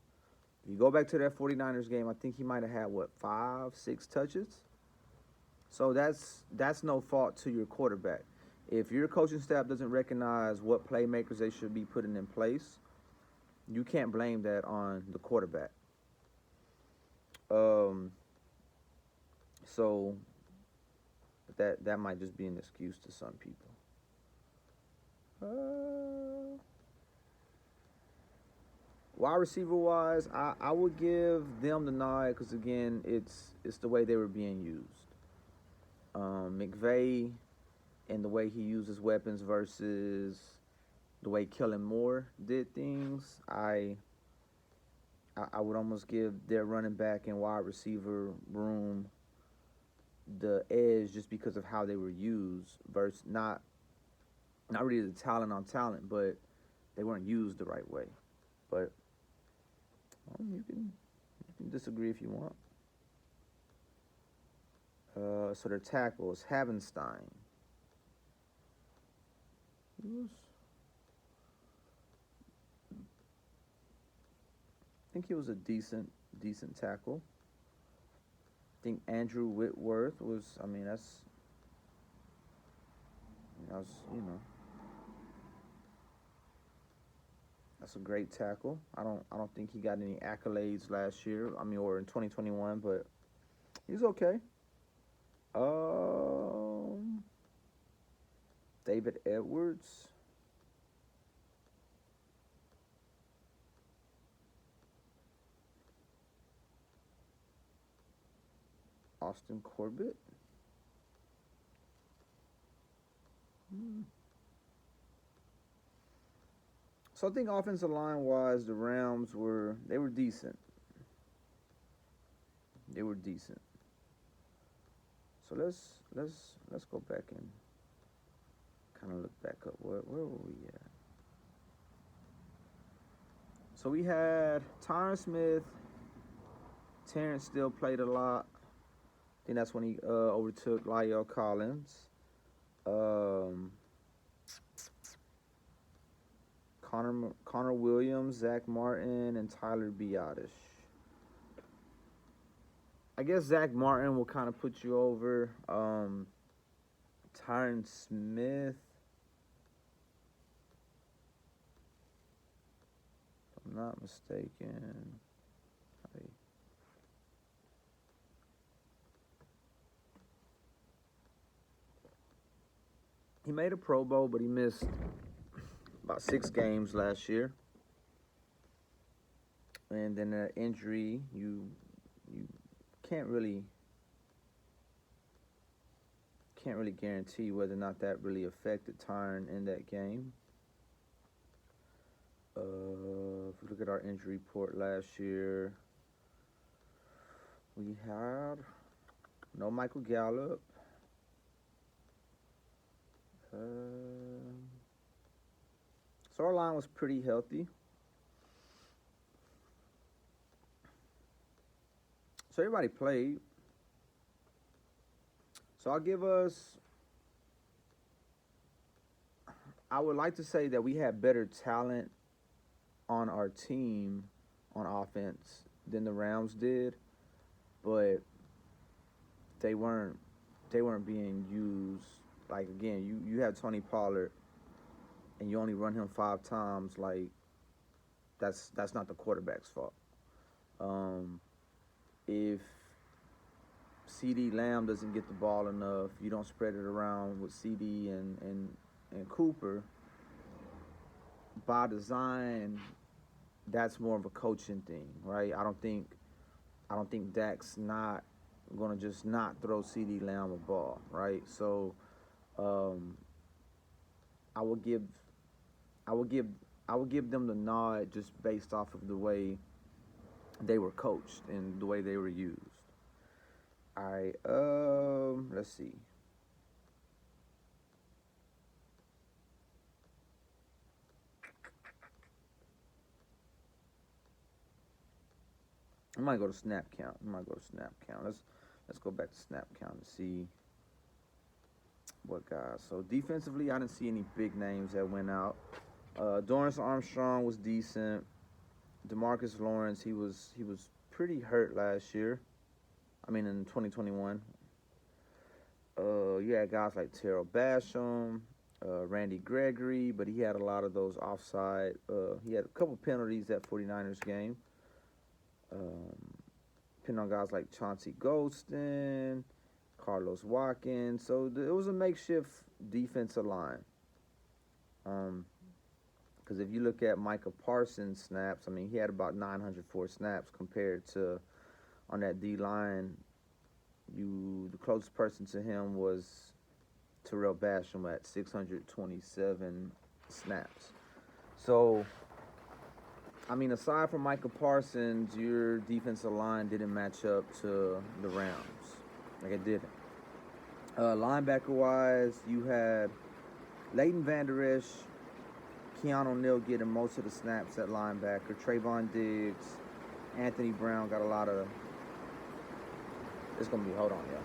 If you go back to that 49ers game, I think he might have had, 5, 6 touches? So that's no fault to your quarterback. If your coaching staff doesn't recognize what playmakers they should be putting in place, you can't blame that on the quarterback. So that might just be an excuse to some people. Wide receiver wise, I would give them the nod because again, it's the way they were being used. McVay and the way he uses weapons versus the way Kellen Moore did things, I would almost give their running back and wide receiver room the edge just because of how they were used versus not really the talent on talent, but they weren't used the right way. But you can disagree if you want. So their tackles, Havenstein. I think he was a decent tackle. I think Andrew Whitworth was. I mean, that's that's a great tackle. I don't think he got any accolades last year. I mean, or in 2021, but he's okay. David Edwards. Austin Corbett. So I think offensive line wise, the Rams were decent. They were decent. So let's go back and kind of look back up. Where were we at? So we had Tyron Smith. Terrence still played a lot. I think that's when he overtook Lyle Collins. Connor Williams, Zach Martin, and Tyler Biadasz. I guess Zach Martin will kind of put you over. Tyron Smith. If I'm not mistaken. He made a Pro Bowl, but he missed about 6 games last year. And then an injury, you can't really guarantee whether or not that really affected Tyron in that game. If we look at our injury report last year, we had no Michael Gallup. So our line was pretty healthy. So everybody played. So I would like to say that we had better talent on our team on offense than the Rams did, but they weren't being used. Like again, you have Tony Pollard and you only run him 5 times, like that's not the quarterback's fault. If CeeDee Lamb doesn't get the ball enough, you don't spread it around with CeeDee and Cooper. By design, that's more of a coaching thing, right? I don't think Dak's not gonna just not throw CD Lamb a ball, right? So um, I would give I would give I would give them the nod just based off of the way they were coached and the way they were used. All right, let's see. I might go to snap count. I might go to snap count. Let's go back to snap count and see what guys. So defensively, I didn't see any big names that went out. Dorrance Armstrong was decent. Demarcus Lawrence, he was pretty hurt last year. I mean, in 2021. You had guys like Terrell Basham, Randy Gregory, but he had a lot of those offside. He had a couple penalties that 49ers game. Um, Depending on guys like Chauncey Golston, Carlos Watkins. So it was a makeshift defensive line. Because if you look at Micah Parsons' snaps, I mean, he had about 904 snaps compared to on that D line. The closest person to him was Terrell Basham at 627 snaps. So, I mean, aside from Micah Parsons, your defensive line didn't match up to the Rams. Like it didn't. Linebacker-wise, you had Leighton Vander Esch, Keanu Neal getting most of the snaps at linebacker. Trayvon Diggs, Anthony Brown got a lot of. It's gonna be. Hold on, y'all.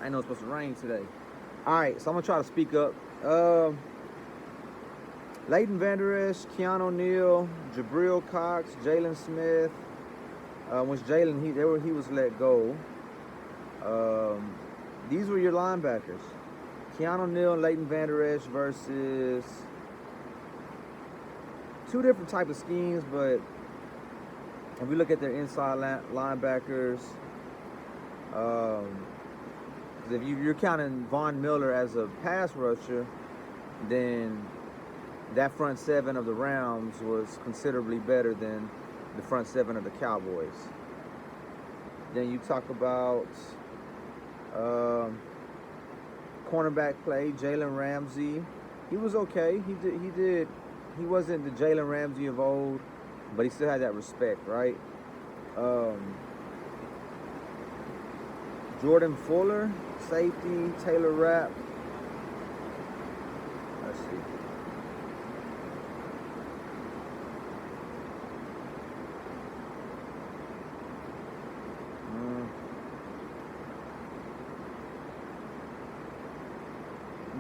I know it's supposed to rain today. All right, so I'm gonna try to speak up. Leighton Vander Esch, Keanu Neal, Jabril Cox, Jalen Smith. Which Jalen he was let go. These were your linebackers. Keanu Neal, Leighton Vander Esch versus two different type of schemes, but if we look at their inside linebackers, if you're counting Von Miller as a pass rusher, then that front seven of the Rams was considerably better than the front seven of the Cowboys. Then you talk about cornerback play, Jalen Ramsey. He was okay. He wasn't the Jalen Ramsey of old, but he still had that respect, right? Jordan Fuller, safety, Taylor Rapp. Let's see.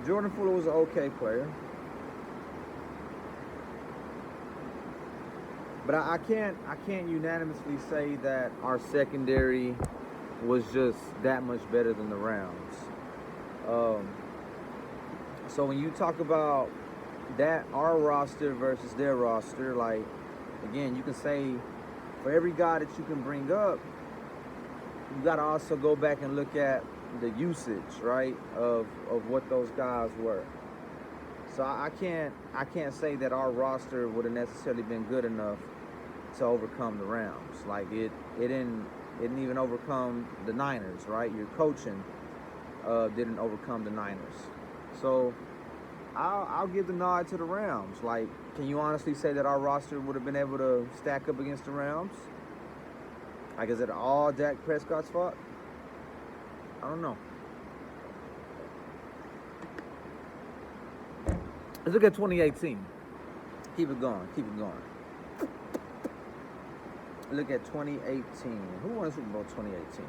Jordan Fuller was an okay player. But I can't unanimously say that our secondary was just that much better than the Rams. So when you talk about that, our roster versus their roster, like, again, you can say for every guy that you can bring up, you got to also go back and look at the usage, right, of what those guys were. So I can't say that our roster would have necessarily been good enough to overcome the Rams. Like it didn't even overcome the Niners, right? Your coaching didn't overcome the Niners. So I'll give the nod to the Rams. Like, can you honestly say that our roster would have been able to stack up against the Rams? Like, is it all Dak Prescott's fault? I don't know. Let's look at 2018. Keep it going. Look at 2018. Who won the Super Bowl 2018?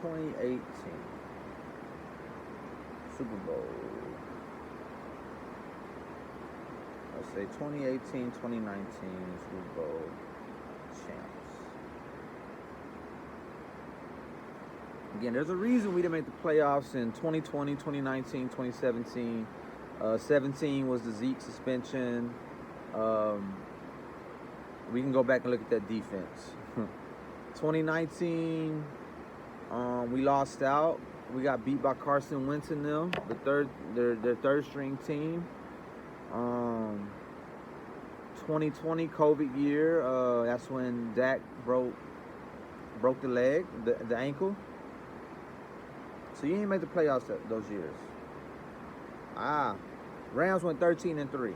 2018. Super Bowl. Let's say 2018, 2019 Super Bowl champs. Again, there's a reason we didn't make the playoffs in 2020, 2019, 2017. 17 was the Zeke suspension. we can go back and look at that defense. 2019, we lost out. We got beat by Carson Wentz and them, their third string team. 2020 COVID year, that's when Dak broke the leg, the ankle. So you ain't made the playoffs those years. Rams went 13-3.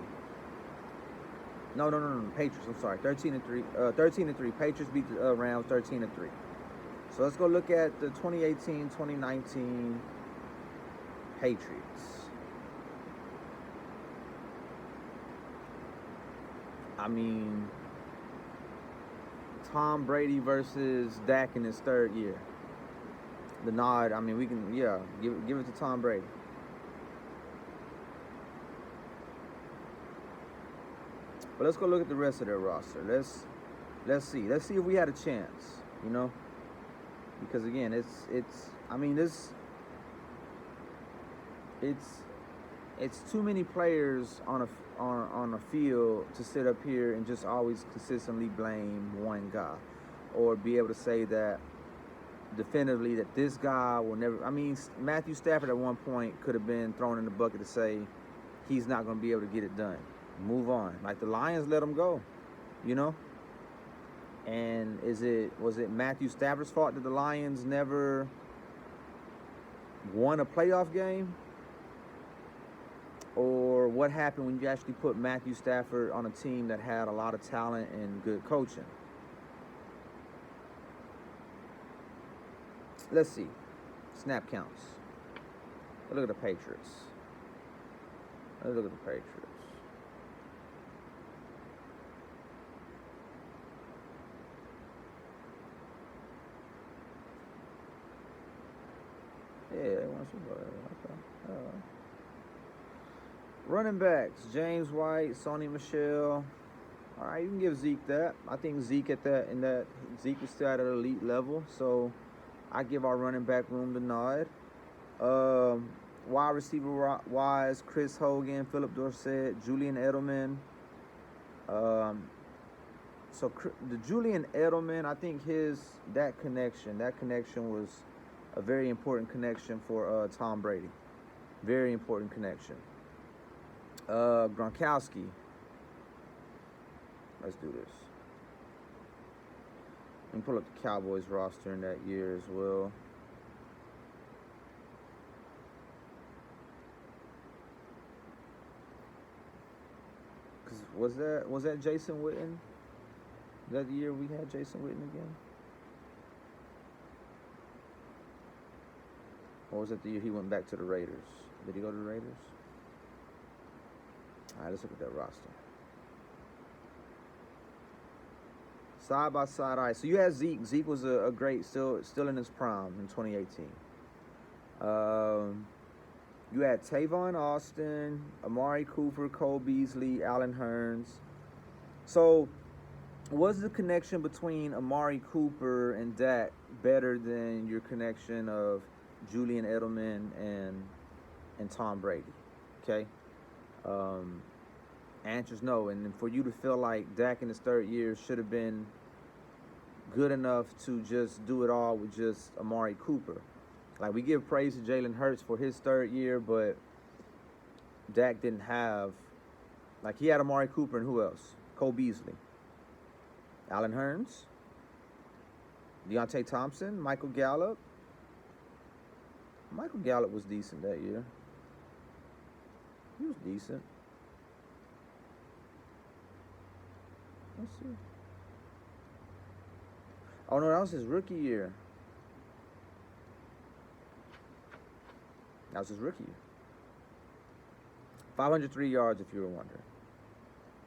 No, Patriots. I'm sorry, 13-3. 13-3. Patriots beat the Rams 13-3. So let's go look at the 2018-2019 Patriots. I mean, Tom Brady versus Dak in his third year. The nod. I mean, we can give it to Tom Brady. But let's go look at the rest of their roster. Let's see. Let's see if we had a chance. You know, because again, it's too many players on a field to sit up here and just always consistently blame one guy, or be able to say that definitively that this guy will never. I mean, Matthew Stafford at one point could have been thrown in the bucket to say he's not going to be able to get it done. Move on. Like the Lions let him go, you know. And was it Matthew Stafford's fault that the Lions never won a playoff game? Or what happened when you actually put Matthew Stafford on a team that had a lot of talent and good coaching? Let's see. Snap counts. Look at the Patriots. Let's look at the Patriots. Yeah, they won Super Bowl. Okay. Running backs: James White, Sonny Michel. All right, you can give Zeke that. I think Zeke Zeke was still at an elite level, so I give our running back room the nod. Wide receiver wise: Chris Hogan, Philip Dorsett, Julian Edelman. So the Julian Edelman, I think that connection was a very important connection for Tom Brady. Very important connection. Gronkowski. Let's do this. Let me pull up the Cowboys roster in that year as well. Cause was that Jason Witten? That the year we had Jason Witten again? Or was it the year he went back to the Raiders? Did he go to the Raiders? All right, let's look at that roster. Side by side. All right, so you had Zeke. Zeke was a great, still in his prime in 2018. You had Tavon Austin, Amari Cooper, Cole Beasley, Allen Hurns. So was the connection between Amari Cooper and Dak better than your connection of Julian Edelman and Tom Brady? Okay. Answer's no. And for you to feel like Dak in his third year should have been good enough to just do it all with just Amari Cooper. Like, we give praise to Jalen Hurts for his third year, but Dak didn't have, like, he had Amari Cooper and who else? Cole Beasley, Allen Hurns, Deontay Thompson, Michael Gallup. Michael Gallup was decent that year. He was decent. Let's see. Oh, no, that was his rookie year. That was his rookie year. 503 yards, if you were wondering.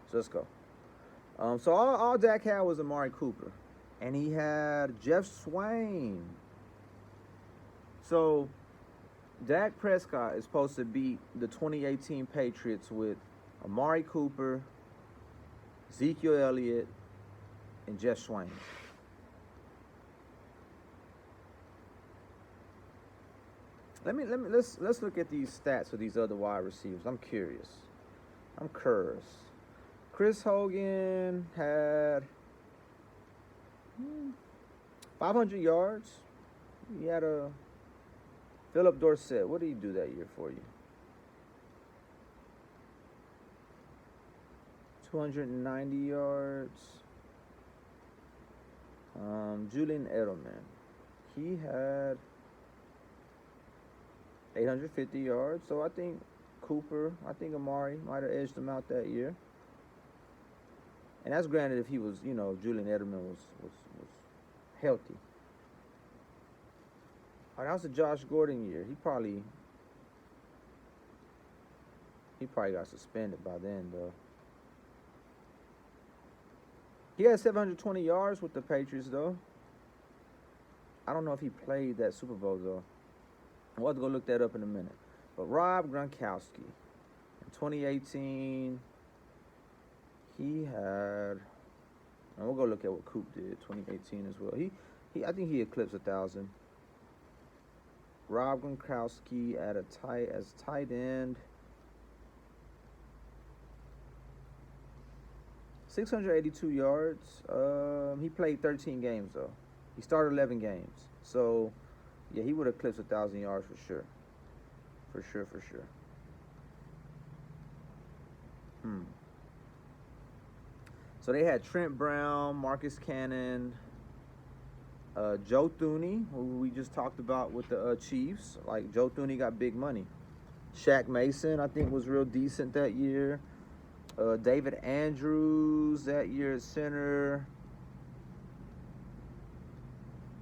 So let's go. So all Dak had was Amari Cooper. And he had Jeff Swain. So Dak Prescott is supposed to beat the 2018 Patriots with Amari Cooper, Ezekiel Elliott, and Jeff Swain. Let's look at these stats for these other wide receivers. I'm curious. I'm curious. Chris Hogan had 500 yards. He had a Philip Dorsett. What did he do that year for you? 290 yards. Julian Edelman. He had 850 yards. So I think Amari might have edged him out that year. And that's granted if he was, Julian Edelman was healthy. Oh, that was the Josh Gordon year. He probably got suspended by then, though. He had 720 yards with the Patriots, though. I don't know if he played that Super Bowl, though. We'll have to go look that up in a minute. But Rob Gronkowski, in 2018, he had, and we'll go look at what Coop did 2018 as well. I think he eclipsed 1,000. Rob Gronkowski as tight end. 682 yards. He played 13 games, though. He started 11 games. So, yeah, he would have eclipsed 1,000 yards for sure. For sure. So they had Trent Brown, Marcus Cannon, Joe Thuney, who we just talked about with the Chiefs. Like, Joe Thuney got big money. Shaq Mason, I think, was real decent that year. David Andrews that year at center.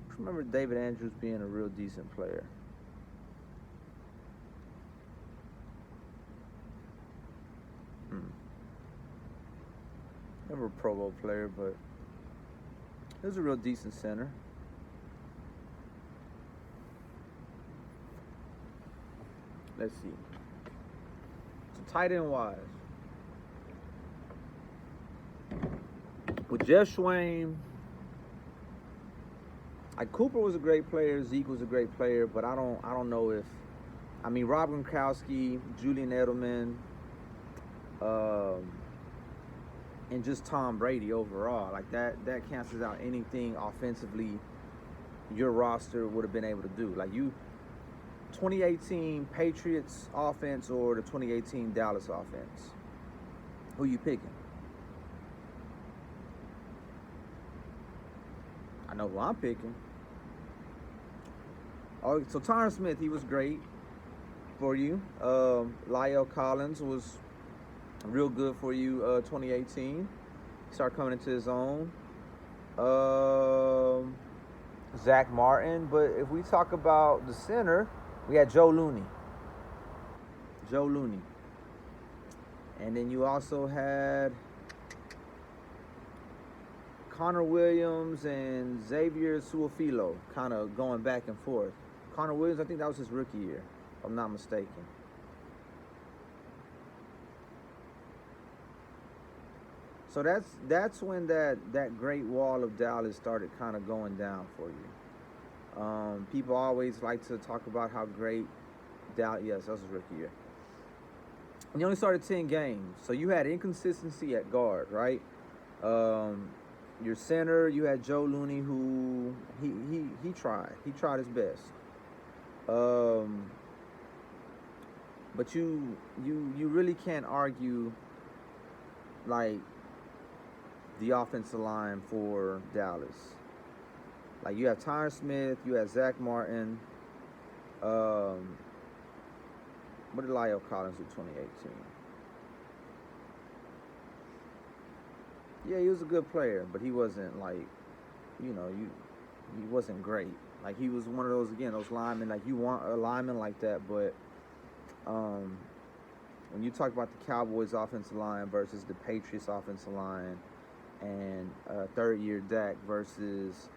I remember David Andrews being a real decent player. Never a Pro Bowl player, but he was a real decent center. Let's see. So tight end wise, with Jeff Schwaim, like Cooper was a great player, Zeke was a great player, but I don't know if, Rob Gronkowski, Julian Edelman, and just Tom Brady overall, like that cancels out anything offensively your roster would have been able to do. Like 2018 Patriots offense or the 2018 Dallas offense, who you picking? I know who I'm picking. Oh, so Tyron Smith, he was great for you. Lyle Collins was real good for you, 2018. He started coming into his own. Zach Martin. But if we talk about the center, we had Joe Looney. And then you also had Connor Williams and Xavier Suafilo kind of going back and forth. Connor Williams, I think that was his rookie year, if I'm not mistaken. So that's when that great wall of Dallas started kind of going down for you. People always like to talk about how great Dallas. Yes, that was his rookie year. And you only started 10 games, so you had inconsistency at guard, right? Your center, you had Joe Looney, who he tried his best. But you really can't argue like the offensive line for Dallas. Like you have Tyron Smith, you have Zach Martin. What did Lyle Collins do 2018? Yeah, he was a good player, but he wasn't like, he wasn't great. Like he was one of those, again, those linemen, like you want a lineman like that, but when you talk about the Cowboys offensive line versus the Patriots offensive line and third year Dak versus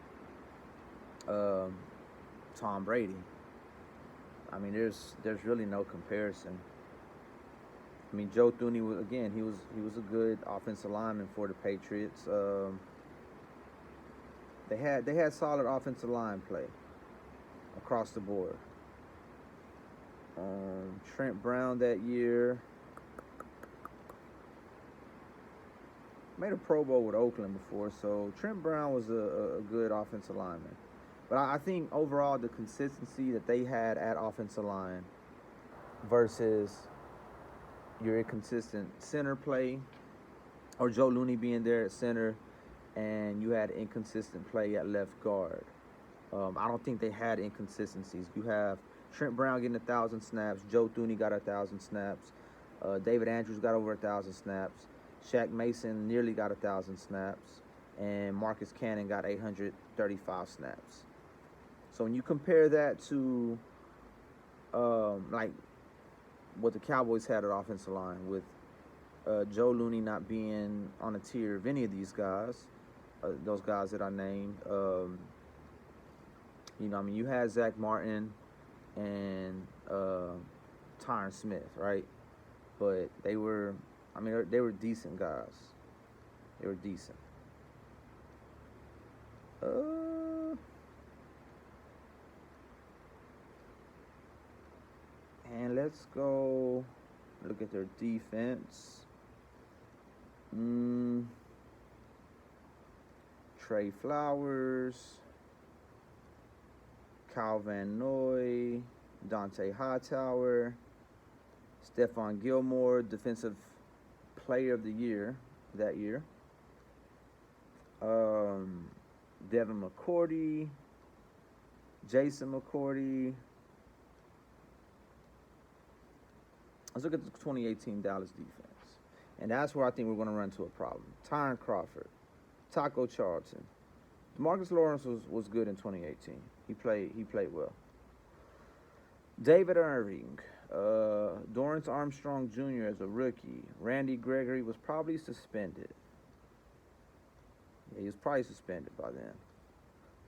Tom Brady, there's really no comparison. Joe Thuney was, again, he was a good offensive lineman for the Patriots. They had solid offensive line play across the board. Trent Brown that year. made a Pro Bowl with Oakland before, so Trent Brown was a good offensive lineman. But I think overall the consistency that they had at offensive line versus your inconsistent center play, or Joe Looney being there at center, and you had inconsistent play at left guard. I don't think they had inconsistencies. You have Trent Brown getting 1,000 snaps. Joe Thuney got 1,000 snaps. David Andrews got over 1,000 snaps. Shaq Mason nearly got 1,000 snaps. And Marcus Cannon got 835 snaps. So when you compare that to like what the Cowboys had at offensive line, with Joe Looney not being on a tier of any of these guys, those guys that I named, you had Zach Martin and Tyron Smith, right? But they were decent guys. They were decent. And let's go look at their defense. Trey Flowers, Kyle Van Noy, Dante Hightower, Stephon Gilmore, Defensive Player of the Year that year. Devin McCourty, Jason McCourty. Let's look at the 2018 Dallas defense. And that's where I think we're going to run into a problem. Tyron Crawford, Taco Charlton. DeMarcus Lawrence was good in 2018. He played well. David Irving, Dorrance Armstrong Jr. as a rookie. Randy Gregory was probably suspended. Yeah, he was probably suspended by then.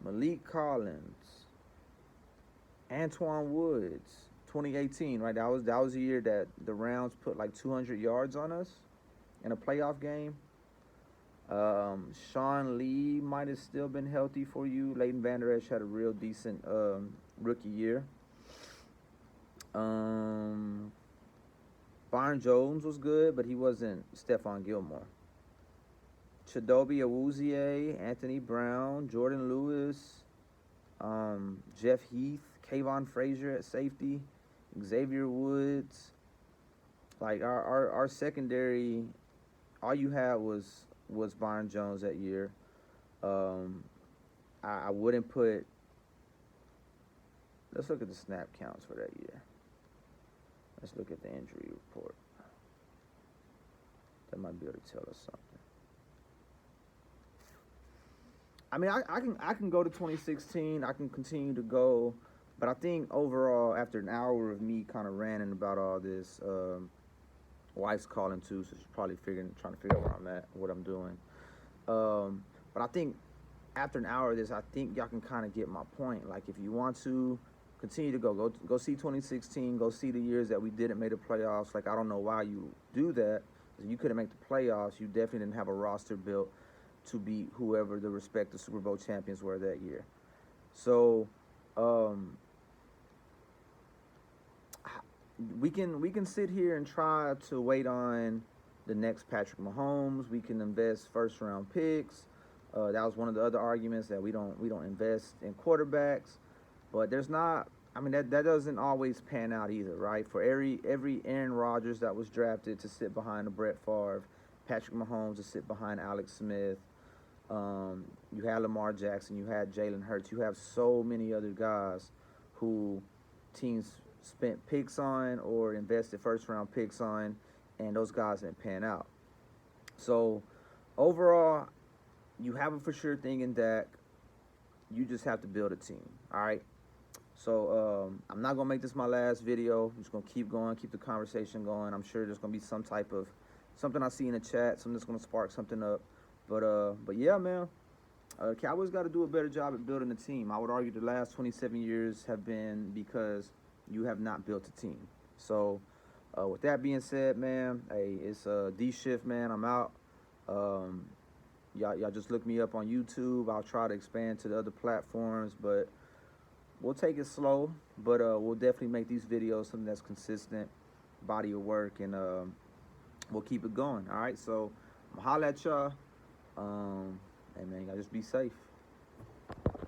Malik Collins, Antoine Woods, 2018, right? That was the year that the Rounds put like 200 yards on us in a playoff game. Sean Lee might have still been healthy for you. Leighton Vander Esch had a real decent rookie year. Byron Jones was good, but he wasn't Stephon Gilmore. Chidobe Awuzie, Anthony Brown, Jordan Lewis, Jeff Heath, Kayvon Frazier at safety, Xavier Woods. Like our secondary, all you had was Byron Jones that year. I wouldn't put. Let's look at the snap counts for that year. Let's look at the injury report. That might be able to tell us something. I mean, I can go to 2016. I can continue to go, but I think overall, after an hour of me kind of ranting about all this, wife's calling too, so she's probably trying to figure out where I'm at, what I'm doing. But I think after an hour of this, I think y'all can kind of get my point. Like, if you want to continue to go see 2016, go see the years that we didn't make the playoffs. Like, I don't know why you do that. You couldn't make the playoffs. You definitely didn't have a roster built to beat whoever the respective Super Bowl champions were that year. So we can sit here and try to wait on the next Patrick Mahomes. We can invest first round picks. That was one of the other arguments, that we don't invest in quarterbacks. But there's not. I mean, that doesn't always pan out either, right? For every Aaron Rodgers that was drafted to sit behind a Brett Favre, Patrick Mahomes to sit behind Alex Smith. You had Lamar Jackson, you had Jalen Hurts, you have so many other guys who teams spent picks on or invested first-round picks on, and those guys didn't pan out. So, overall, you have a for-sure thing in Dak. You just have to build a team, all right? So, I'm not going to make this my last video. I'm just going to keep going, keep the conversation going. I'm sure there's going to be something I see in the chat, something that's going to spark something up. But yeah, man, Cowboys got to do a better job at building a team. I would argue the last 27 years have been because you have not built a team. So, with that being said, man, hey, it's D Shift, man. I'm out. Y'all just look me up on YouTube. I'll try to expand to the other platforms, but we'll take it slow. But we'll definitely make these videos something that's consistent, body of work, and we'll keep it going. All right, so. I'ma holla at y'all. Hey man, y'all just be safe.